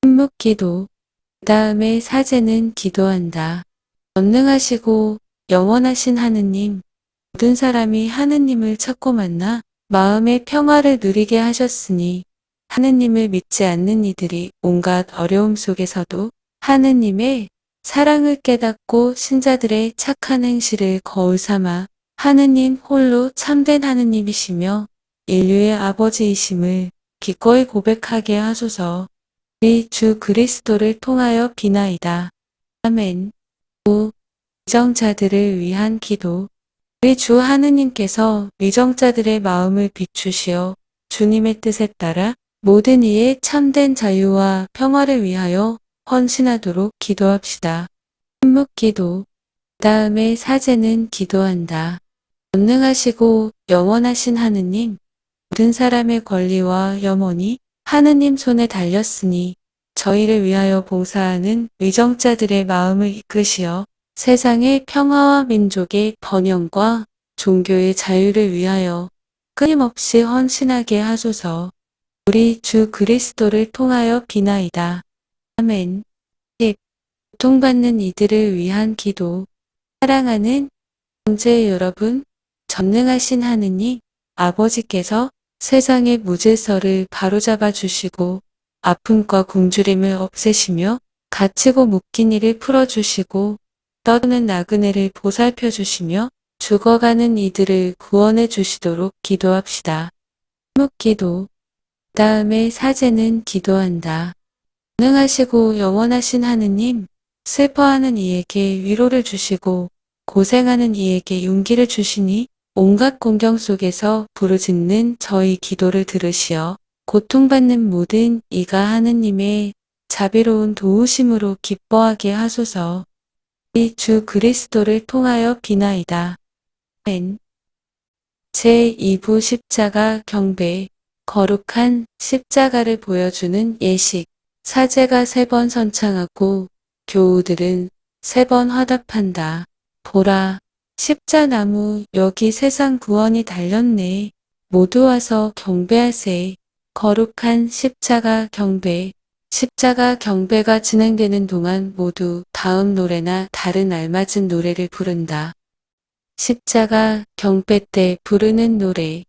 침묵 기도. 그 다음에 사제는 기도한다. 전능하시고 영원하신 하느님, 모든 사람이 하느님을 찾고 만나 마음의 평화를 누리게 하셨으니 하느님을 믿지 않는 이들이 온갖 어려움 속에서도 하느님의 사랑을 깨닫고 신자들의 착한 행실을 거울 삼아 하느님 홀로 참된 하느님이시며 인류의 아버지이심을 기꺼이 고백하게 하소서. 우리 주 그리스도를 통하여 비나이다. 아멘. 5. 위정자들을 위한 기도. 우리 주 하느님께서 위정자들의 마음을 비추시어 주님의 뜻에 따라 모든 이의 참된 자유와 평화를 위하여 헌신하도록 기도합시다. 침묵기도. 다음에 사제는 기도한다. 전능하시고 영원하신 하느님, 모든 사람의 권리와 염원이 하느님 손에 달렸으니 저희를 위하여 봉사하는 위정자들의 마음을 이끄시어 세상의 평화와 민족의 번영과 종교의 자유를 위하여 끊임없이 헌신하게 하소서. 우리 주 그리스도를 통하여 비나이다. 아멘. 10. 고통받는 이들을 위한 기도. 사랑하는 형제 여러분, 전능하신 하느님, 아버지께서 세상의 무질서를 바로잡아 주시고 아픔과 굶주림을 없애시며 갇히고 묶인 이를 풀어주시고 떠도는 나그네를 보살펴 주시며 죽어가는 이들을 구원해 주시도록 기도합시다. 침묵기도. 다음에 사제는 기도한다. 전능하시고 영원하신 하느님, 슬퍼하는 이에게 위로를 주시고 고생하는 이에게 용기를 주시니 온갖 공경 속에서 부르짖는 저희 기도를 들으시어 고통받는 모든 이가 하느님의 자비로운 도우심으로 기뻐하게 하소서. 우리 주 그리스도를 통하여 비나이다. 아멘. 제2부 십자가 경배. 거룩한 십자가를 보여주는 예식. 사제가 3번 선창하고 교우들은 3번 화답한다. 보라, 십자나무 여기 세상 구원이 달렸네. 모두 와서 경배하세. 거룩한 십자가 경배. 십자가 경배가 진행되는 동안 모두 다음 노래나 다른 알맞은 노래를 부른다. 십자가 경배 때 부르는 노래.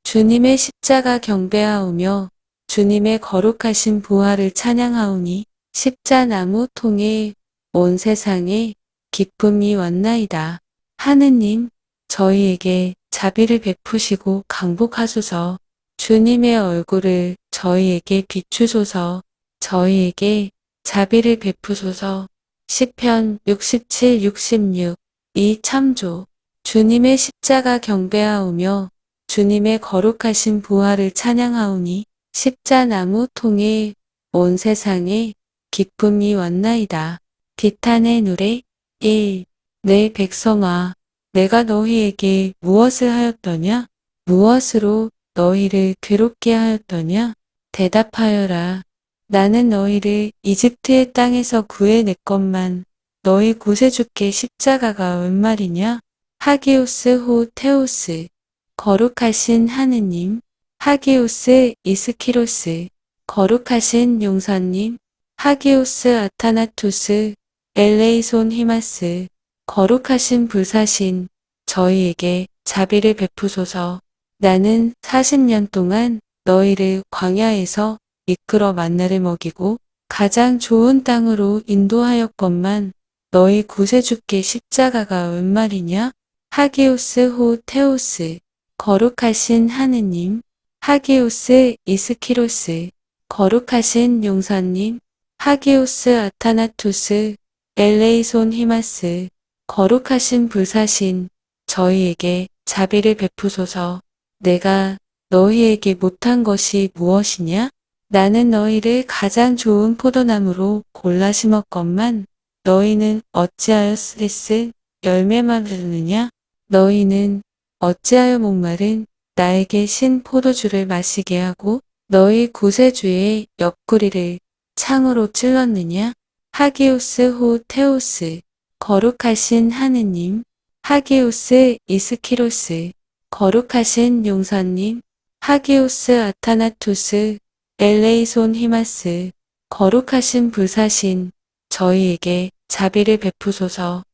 주님의 십자가 경배하오며 주님의 거룩하신 부활을 찬양하오니 십자나무 통해 온 세상에 기쁨이 왔나이다. 하느님, 저희에게 자비를 베푸시고 강복하소서. 주님의 얼굴을 저희에게 비추소서. 저희에게 자비를 베푸소서. 시편 67, 66. 이 참조. 주님의 십자가 경배하오며 주님의 거룩하신 부활을 찬양하오니 십자나무 통해 온 세상에 기쁨이 왔나이다. 비탄의 노래 1. 내 백성아, 내가 너희에게 무엇을 하였더냐? 무엇으로 너희를 괴롭게 하였더냐? 대답하여라. 나는 너희를 이집트의 땅에서 구해냈건만 너희 구세주께 십자가가 웬 말이냐? 하기오스 호 테오스. 거룩하신 하느님. 하기오스 이스키로스. 거룩하신 용사님. 하기오스 아타나투스. 엘레이손 히마스. 거룩하신 불사신. 저희에게 자비를 베푸소서. 나는 40년 동안 너희를 광야에서 이끌어 만나를 먹이고 가장 좋은 땅으로 인도하였건만 너희 구세주께 십자가가 웬 말이냐? 하기오스 호 테오스. 거룩하신 하느님. 하기오스 이스키로스. 거룩하신 용사님. 하기오스 아타나투스. 엘레이손 히마스. 거룩하신 불사신. 저희에게 자비를 베푸소서. 내가 너희에게 못한 것이 무엇이냐? 나는 너희를 가장 좋은 포도나무로 골라 심었건만 너희는 어찌하여 스레스 열매만 맺느냐? 너희는 어찌하여 목마른 나에게 신 포도주를 마시게 하고 너희 구세주의 옆구리를 창으로 찔렀느냐? 하기오스 호 테오스. 거룩하신 하느님. 하기오스 이스키로스. 거룩하신 용사님. 하기오스 아타나투스. 엘레이손 히마스. 거룩하신 불사신. 저희에게 자비를 베푸소서.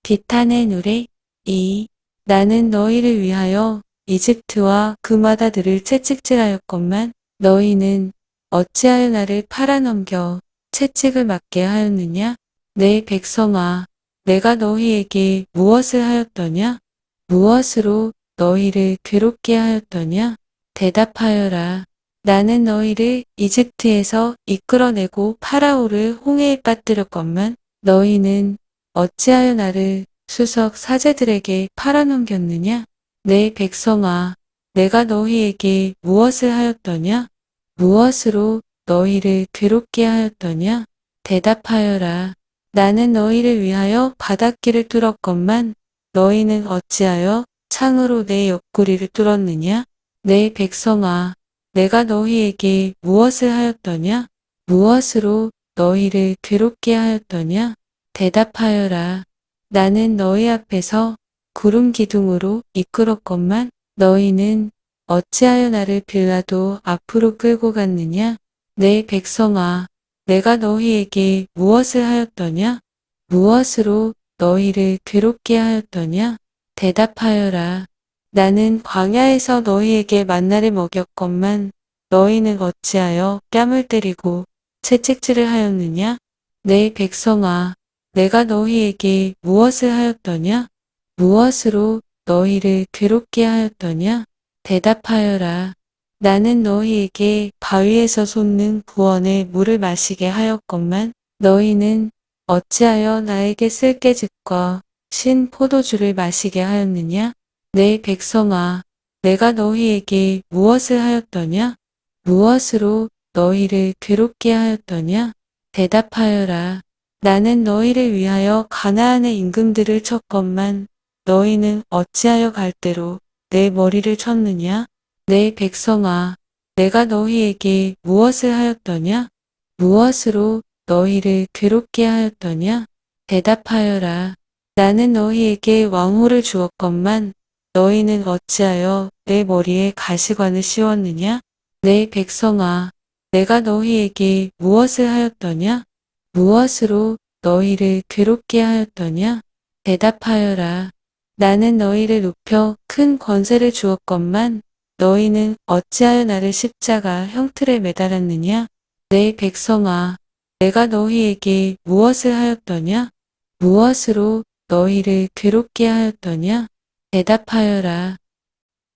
비탄의 노래 2. 나는 너희를 위하여 이집트와 그마다들을 채찍질하였건만 너희는 어찌하여 나를 팔아넘겨 채찍을 맞게 하였느냐? 내 백성아, 내가 너희에게 무엇을 하였더냐? 무엇으로 너희를 괴롭게 하였더냐? 대답하여라. 나는 너희를 이집트에서 이끌어내고 파라오를 홍해에 빠뜨렸건만 너희는 어찌하여 나를 수석 사제들에게 팔아넘겼느냐? 내 백성아, 내가 너희에게 무엇을 하였더냐? 무엇으로 너희를 괴롭게 하였더냐? 대답하여라. 나는 너희를 위하여 바닷길을 뚫었건만 너희는 어찌하여 창으로 내 옆구리를 뚫었느냐? 내 백성아, 내가 너희에게 무엇을 하였더냐? 무엇으로 너희를 괴롭게 하였더냐? 대답하여라. 나는 너희 앞에서 구름 기둥으로 이끌었건만 너희는 어찌하여 나를 빌라도 앞으로 끌고 갔느냐? 내 백성아, 내가 너희에게 무엇을 하였더냐? 무엇으로 너희를 괴롭게 하였더냐? 대답하여라. 나는 광야에서 너희에게 만나를 먹였건만 너희는 어찌하여 뺨을 때리고 채찍질을 하였느냐? 내 백성아, 내가 너희에게 무엇을 하였더냐? 무엇으로 너희를 괴롭게 하였더냐? 대답하여라. 나는 너희에게 바위에서 솟는 구원의 물을 마시게 하였건만 너희는 어찌하여 나에게 쓸개즙과 신 포도주를 마시게 하였느냐? 내 백성아, 내가 너희에게 무엇을 하였더냐? 무엇으로 너희를 괴롭게 하였더냐? 대답하여라. 나는 너희를 위하여 가나안의 임금들을 쳤건만 너희는 어찌하여 갈대로 내 머리를 쳤느냐? 내 백성아, 내가 너희에게 무엇을 하였더냐? 무엇으로 너희를 괴롭게 하였더냐? 대답하여라. 나는 너희에게 왕호를 주었건만 너희는 어찌하여 내 머리에 가시관을 씌웠느냐? 내 백성아, 내가 너희에게 무엇을 하였더냐? 무엇으로 너희를 괴롭게 하였더냐? 대답하여라. 나는 너희를 높여 큰 권세를 주었건만 너희는 어찌하여 나를 십자가 형틀에 매달았느냐? 내 백성아, 내가 너희에게 무엇을 하였더냐? 무엇으로 너희를 괴롭게 하였더냐? 대답하여라.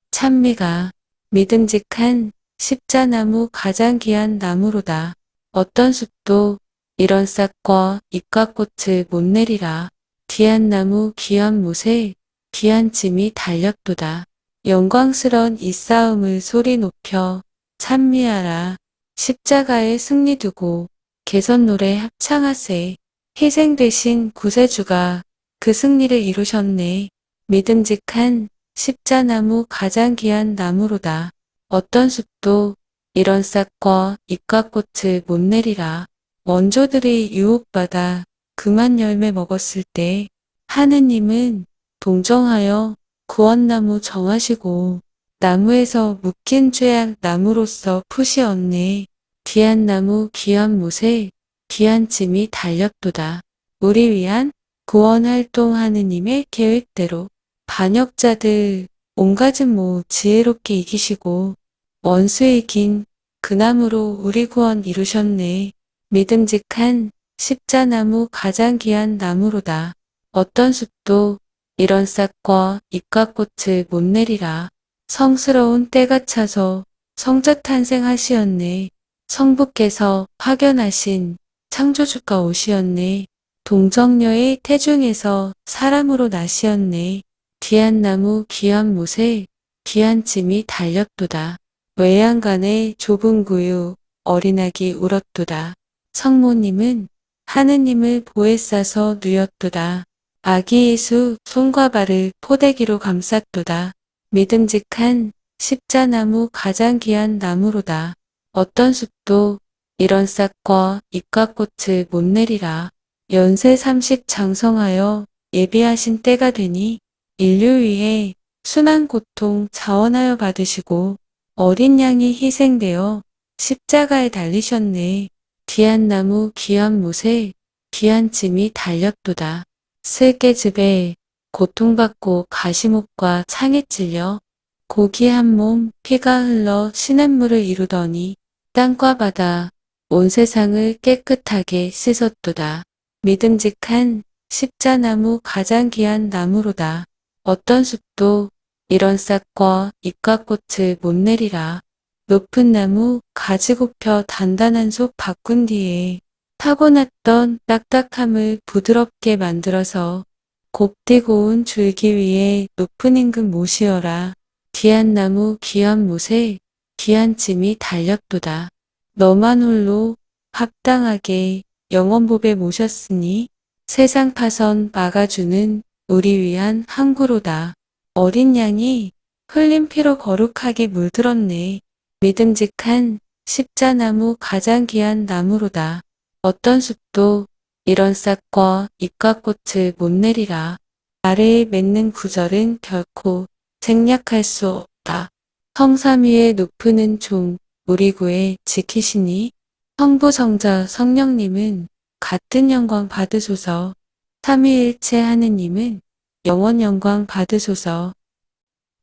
찬미가 믿음직한 십자나무 가장 귀한 나무로다. 어떤 숲도 이런 싹과 잎과 꽃을 못 내리라. 귀한 나무 귀한 못에 귀한 짐이 달렸도다. 영광스런 이 싸움을 소리 높여 찬미하라. 십자가에 승리 두고 개선 노래 합창하세. 희생 되신 구세주가 그 승리를 이루셨네. 믿음직한 십자나무 가장 귀한 나무로다. 어떤 숲도 이런 싹과 잎과 꽃을 못 내리라. 원조들이 유혹받아 그만 열매 먹었을 때 하느님은 동정하여 구원나무 정하시고 나무에서 묶인 죄악 나무로서 푸시었네. 귀한 나무 귀한 못에 귀한 짐이 달렸도다. 우리 위한 구원활동 하느님의 계획대로 반역자들 온갖 모 지혜롭게 이기시고 원수에 이긴 그 나무로 우리 구원 이루셨네. 믿음직한 십자나무 가장 귀한 나무로다. 어떤 숲도 이런 싹과 잎과 꽃을 못 내리라. 성스러운 때가 차서 성자 탄생하시었네. 성부께서 파견하신 창조주가 오시었네. 동정녀의 태중에서 사람으로 나시었네. 귀한 나무 귀한 못에 귀한 짐이 달렸도다. 외양간의 좁은 구유 어린아기 울었도다. 성모님은 하느님을 보에 싸서 누였도다. 아기 예수 손과 발을 포대기로 감쌌도다. 믿음직한 십자나무 가장 귀한 나무로다. 어떤 숲도 이런 싹과 잎과 꽃을 못 내리라. 연세 30 장성하여 예비하신 때가 되니 인류 위해 순한 고통 자원하여 받으시고 어린 양이 희생되어 십자가에 달리셨네. 귀한 나무 귀한 못에 귀한 짐이 달렸도다. 쓸개즙에 고통받고 가시목과 창에 찔려 고귀한 몸, 피가 흘러 시냇물을 이루더니 땅과 바다, 온 세상을 깨끗하게 씻었도다. 믿음직한 십자나무 가장 귀한 나무로다. 어떤 숲도 이런 싹과 잎과 꽃을 못 내리라. 높은 나무 가지 곱혀 단단한 속 바꾼 뒤에 타고났던 딱딱함을 부드럽게 만들어서 곱디 고운 줄기 위에 높은 임금 모시어라. 귀한 나무 귀한 못에 귀한 찜이 달렸도다. 너만 홀로 합당하게 영원법에 모셨으니 세상 파선 막아주는 우리 위한 항구로다. 어린 양이 흘린 피로 거룩하게 물들었네. 믿음직한 십자나무 가장 귀한 나무로다. 어떤 숲도 이런 싹과 잎과 꽃을 못 내리라. 아래에 맺는 구절은 결코 생략할 수 없다. 성삼 위에 높은 종 우리 구에 지키시니 성부 성자 성령님은 같은 영광 받으소서. 삼위일체 하느님은 영원 영광 받으소서.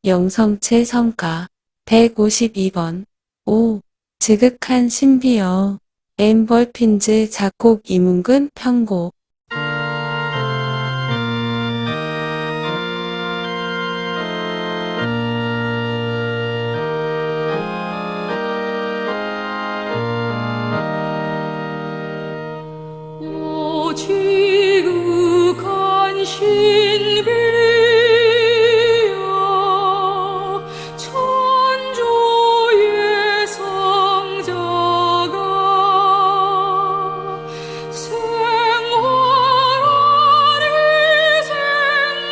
영성체 성가 152번 5. 지극한 신비여 엠벌핀즈 작곡 이문근 편곡 오 지극한 신비여 천주의 성자가 생활하리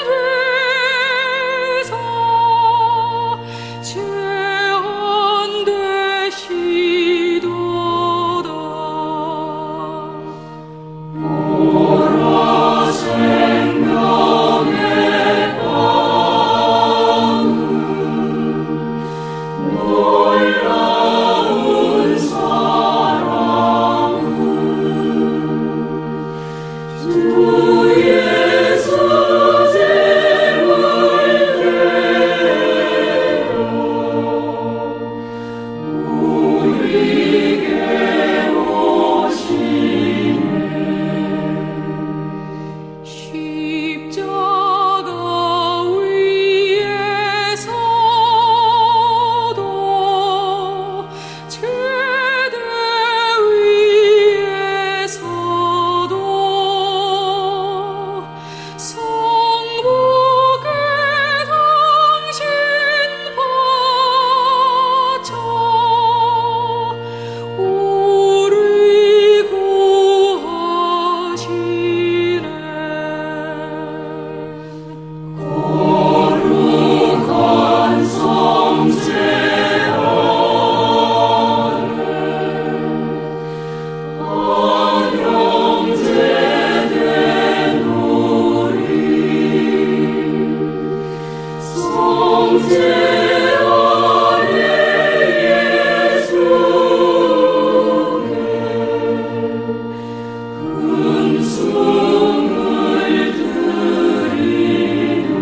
생돼서 제한되시도다. 십자가 위에서도 제대 위에서도 성부께 당신 바쳐 우리 구하시네. 거룩한 성체 안에 안영제된 우리 성체 안에 예수께 은총을 드리네.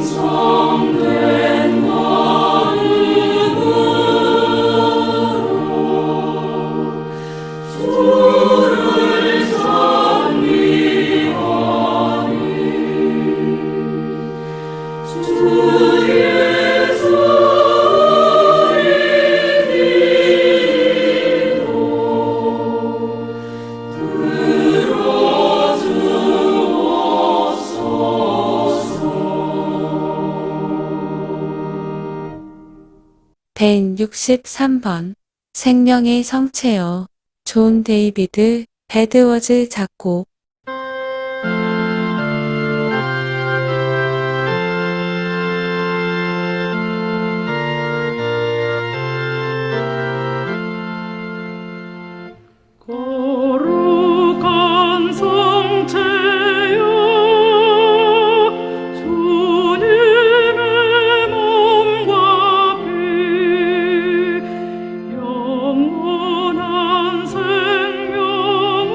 정성된 마음으로 주를 찬미하리. 주 예수 우리 기도 들어주옵소서. 163번 생명의 성체여 존 데이비드 배드워즈 작곡 거룩한 성체여 주님의 몸과 피 영원한 생명을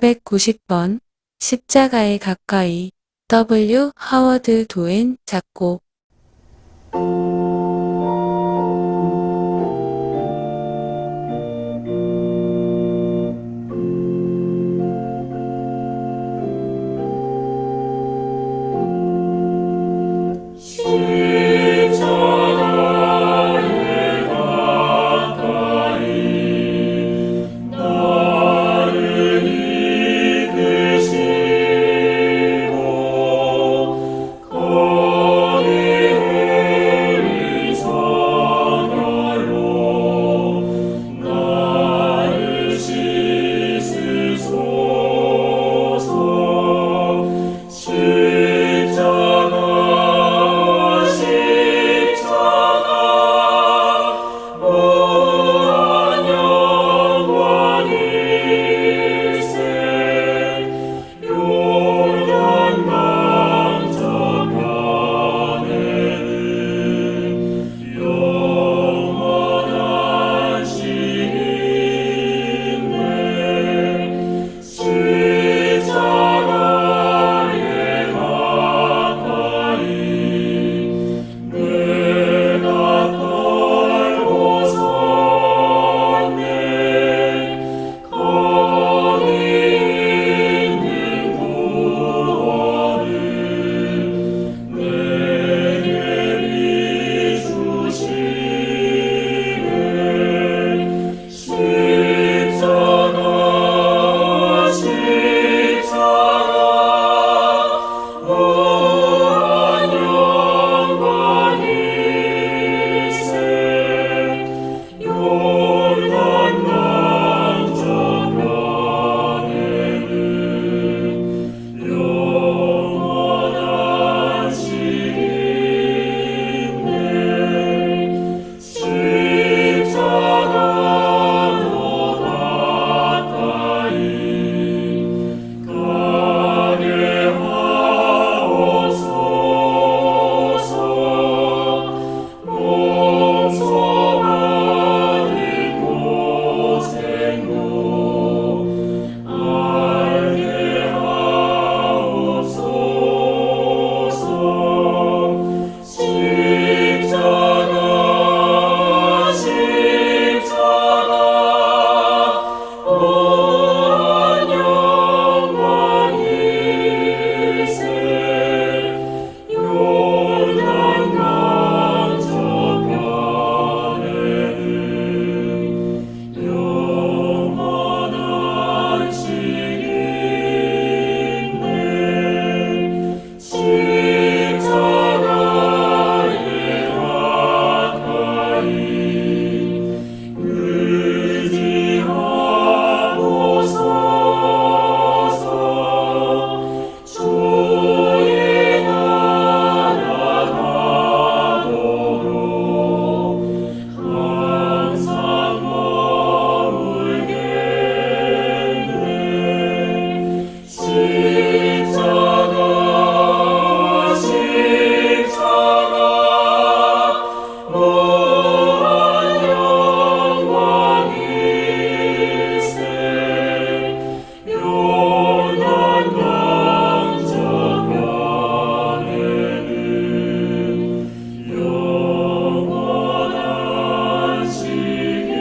490번 십자가에 가까이 W. 하워드 도엔 작곡 십자가에 가까이 나를 이끄시고 거기 흘린 선혈로 나를 씻으소서. 십자가 무한 영광일세. 요단 강저편에는 영원한 시인네. 십자가에 가까이 내가 떨고 섰네. 거기 있는 구원을 내게 비추시네. 십자가 무한 영광일세. 요단 강저편에는 영원한 시인네. 십자가로 가까이 가게 하옵소서. 용서받은 고생도 알게 하옵소서. 십자가 무한 영광일세. 요단 강저편에는 영원한 시인네. 십자가에 가까이 의지하옵소서. 주의 나라 가도록 항상 머물겠네. 십자가 무한 영광일세. 요단 강저편에는 영원한 시인네.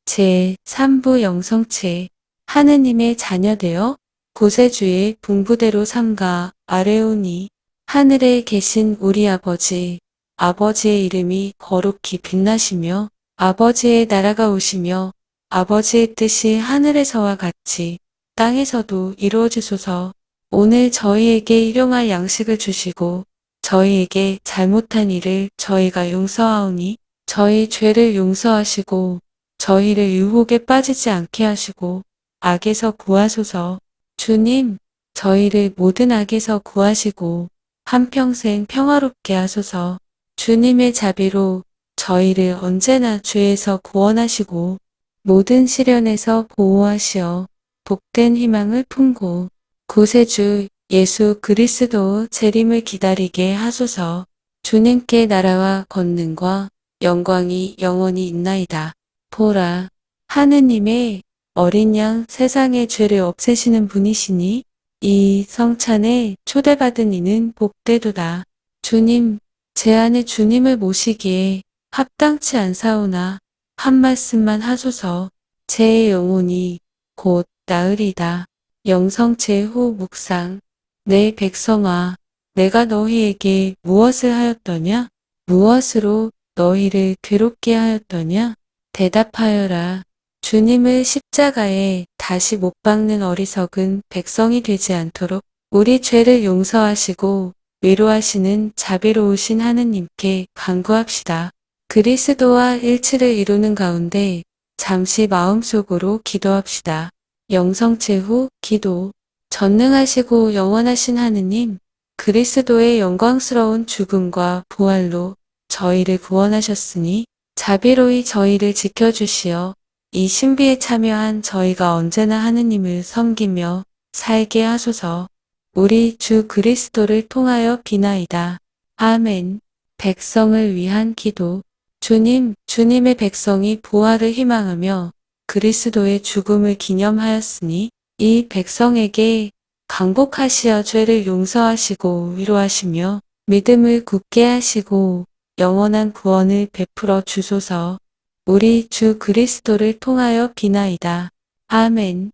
제3부 영성체 하느님의 자녀되어 구세주의 분부대로 삼가 아뢰오니 하늘에 계신 우리 아버지, 아버지의 이름이 거룩히 빛나시며 아버지의 나라가 오시며 아버지의 뜻이 하늘에서와 같이 땅에서도 이루어지소서. 오늘 저희에게 일용할 양식을 주시고 저희에게 잘못한 일을 저희가 용서하오니 저희 죄를 용서하시고 저희를 유혹에 빠지지 않게 하시고 악에서 구하소서. 주님, 저희를 모든 악에서 구하시고 한평생 평화롭게 하소서. 주님의 자비로 저희를 언제나 죄에서 구원하시고 모든 시련에서 보호하시어 복된 희망을 품고 구세주 예수 그리스도 재림을 기다리게 하소서. 주님께 나라와 권능과 영광이 영원히 있나이다. 보라, 하느님의 어린 양 세상의 죄를 없애시는 분이시니 이 성찬에 초대받은 이는 복되도다. 주님, 제 안에 주님을 모시기에 합당치 않사오나 한 말씀만 하소서. 제 영혼이 곧 나으리다. 영성제후 묵상. 내 백성아, 내가 너희에게 무엇을 하였더냐? 무엇으로 너희를 괴롭게 하였더냐? 대답하여라. 주님을 십자가에 다시 못 박는 어리석은 백성이 되지 않도록 우리 죄를 용서하시고 위로하시는 자비로우신 하느님께 간구합시다. 그리스도와 일치를 이루는 가운데 잠시 마음속으로 기도합시다. 영성체 후 기도. 전능하시고 영원하신 하느님, 그리스도의 영광스러운 죽음과 부활로 저희를 구원하셨으니 자비로이 저희를 지켜주시어 이 신비에 참여한 저희가 언제나 하느님을 섬기며 살게 하소서. 우리 주 그리스도를 통하여 비나이다. 아멘. 백성을 위한 기도. 주님, 주님의 백성이 부활을 희망하며 그리스도의 죽음을 기념하였으니 이 백성에게 강복하시어 죄를 용서하시고 위로하시며 믿음을 굳게 하시고 영원한 구원을 베풀어 주소서. 우리 주 그리스도를 통하여 비나이다. 아멘.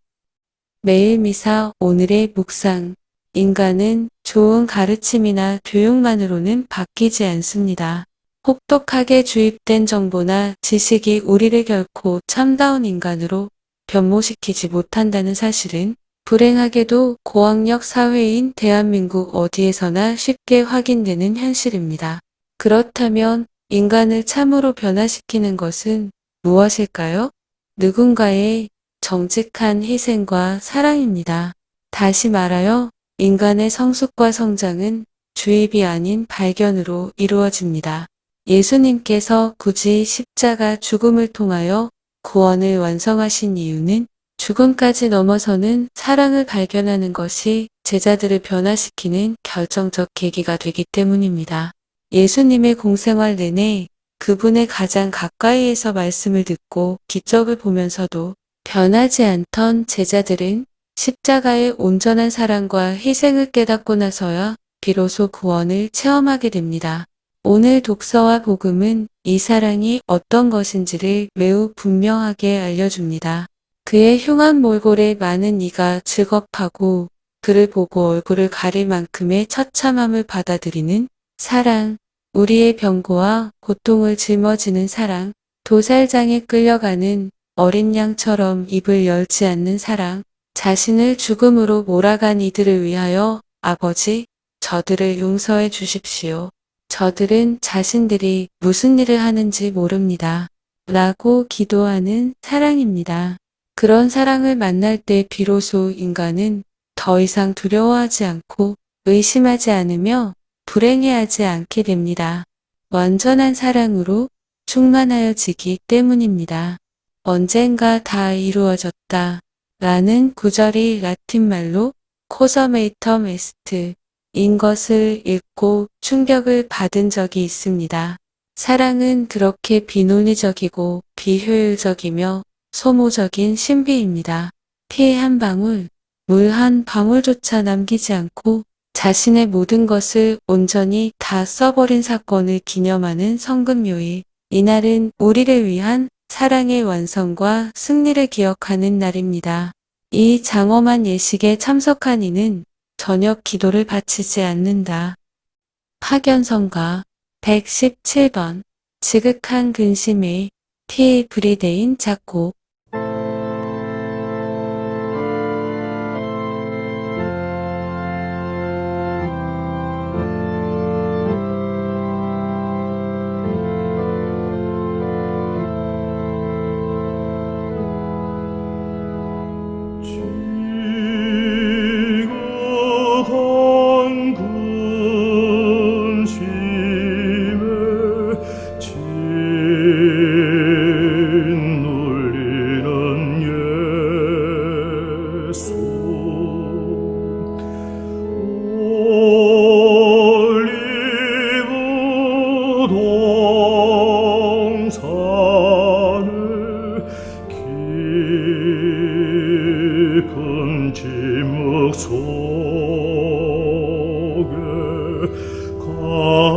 매일 미사 오늘의 묵상. 인간은 좋은 가르침이나 교육만으로는 바뀌지 않습니다. 혹독하게 주입된 정보나 지식이 우리를 결코 참다운 인간으로 변모시키지 못한다는 사실은 불행하게도 고학력 사회인 대한민국 어디에서나 쉽게 확인되는 현실입니다. 그렇다면 인간을 참으로 변화시키는 것은 무엇일까요? 누군가의 정직한 희생과 사랑입니다. 다시 말하여 인간의 성숙과 성장은 주입이 아닌 발견으로 이루어집니다. 예수님께서 굳이 십자가 죽음을 통하여 구원을 완성하신 이유는 죽음까지 넘어서는 사랑을 발견하는 것이 제자들을 변화시키는 결정적 계기가 되기 때문입니다. 예수님의 공생활 내내 그분의 가장 가까이에서 말씀을 듣고 기적을 보면서도 변하지 않던 제자들은 십자가의 온전한 사랑과 희생을 깨닫고 나서야 비로소 구원을 체험하게 됩니다. 오늘 독서와 복음은 이 사랑이 어떤 것인지를 매우 분명하게 알려줍니다. 그의 흉한 몰골에 많은 이가 즐겁하고 그를 보고 얼굴을 가릴 만큼의 처참함을 받아들이는 사랑, 우리의 병고와 고통을 짊어지는 사랑, 도살장에 끌려가는 어린 양처럼 입을 열지 않는 사랑, 자신을 죽음으로 몰아간 이들을 위하여 아버지, 저들을 용서해 주십시오. 저들은 자신들이 무슨 일을 하는지 모릅니다. 라고 기도하는 사랑입니다. 그런 사랑을 만날 때 비로소 인간은 더 이상 두려워하지 않고 의심하지 않으며 불행해하지 않게 됩니다. 완전한 사랑으로 충만하여지기 때문입니다. 언젠가 다 이루어졌다. 라는 구절이 라틴말로 코서메이텀 에스트 인 것을 읽고 충격을 받은 적이 있습니다. 사랑은 그렇게 비논리적이고 비효율적이며 소모적인 신비입니다. 피 한 방울, 물 한 방울조차 남기지 않고 자신의 모든 것을 온전히 다 써버린 사건을 기념하는 성금요일. 이날은 우리를 위한 사랑의 완성과 승리를 기억하는 날입니다. 이 장엄한 예식에 참석한 이는 저녁 기도를 바치지 않는다. 파견성가 117번 지극한 근심의 티 브리데인 작곡. 지극한 근심에 진놀리 성산의 깊은 침묵 속에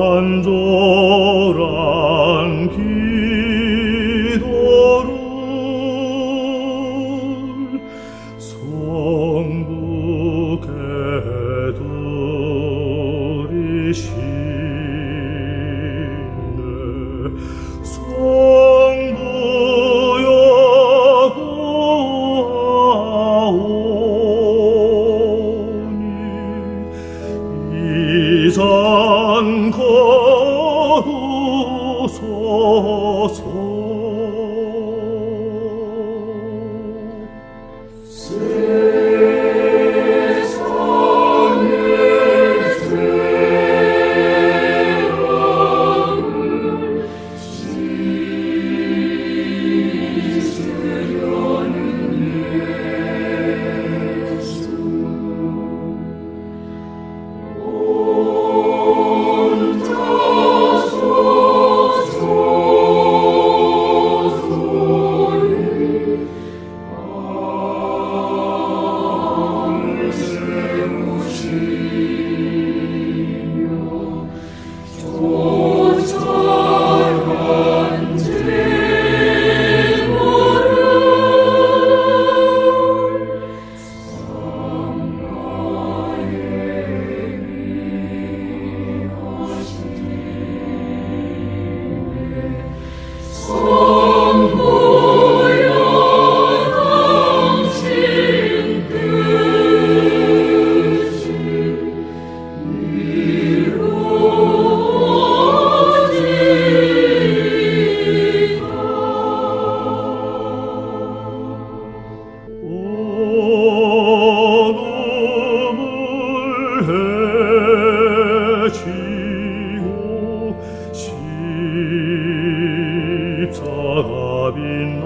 간절한 기도를 성부께 드리시네. 성부여 구하오니 이산 거두소서. 어둠을 헤치고 십자가 빛난다.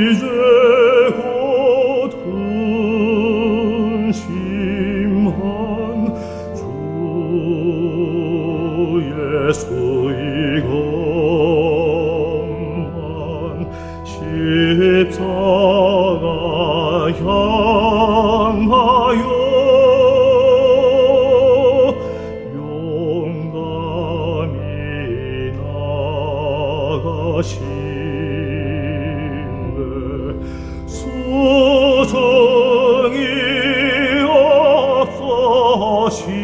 이제 곧 근심한 주 예수의 것만 십자가 향하여 용감히 나가시네. 수정이 없으시니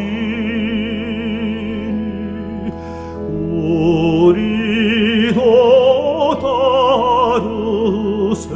우리도 따르세.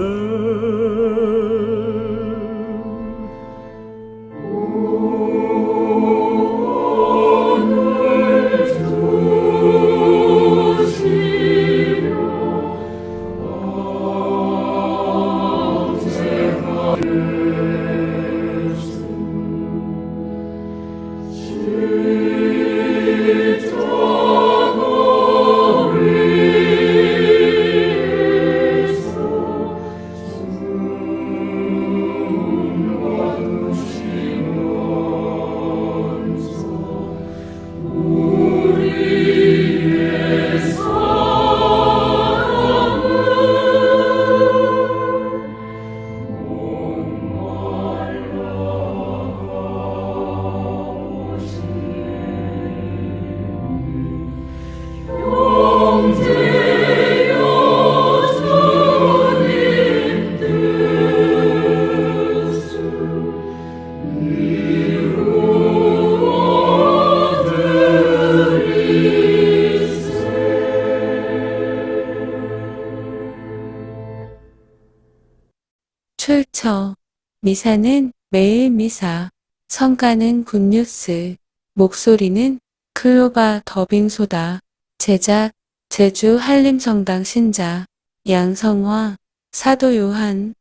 출처. 미사는 매일 미사. 성가는 굿뉴스. 목소리는 클로바 더빙소다. 제작 제주 한림성당 신자 양성화 사도 요한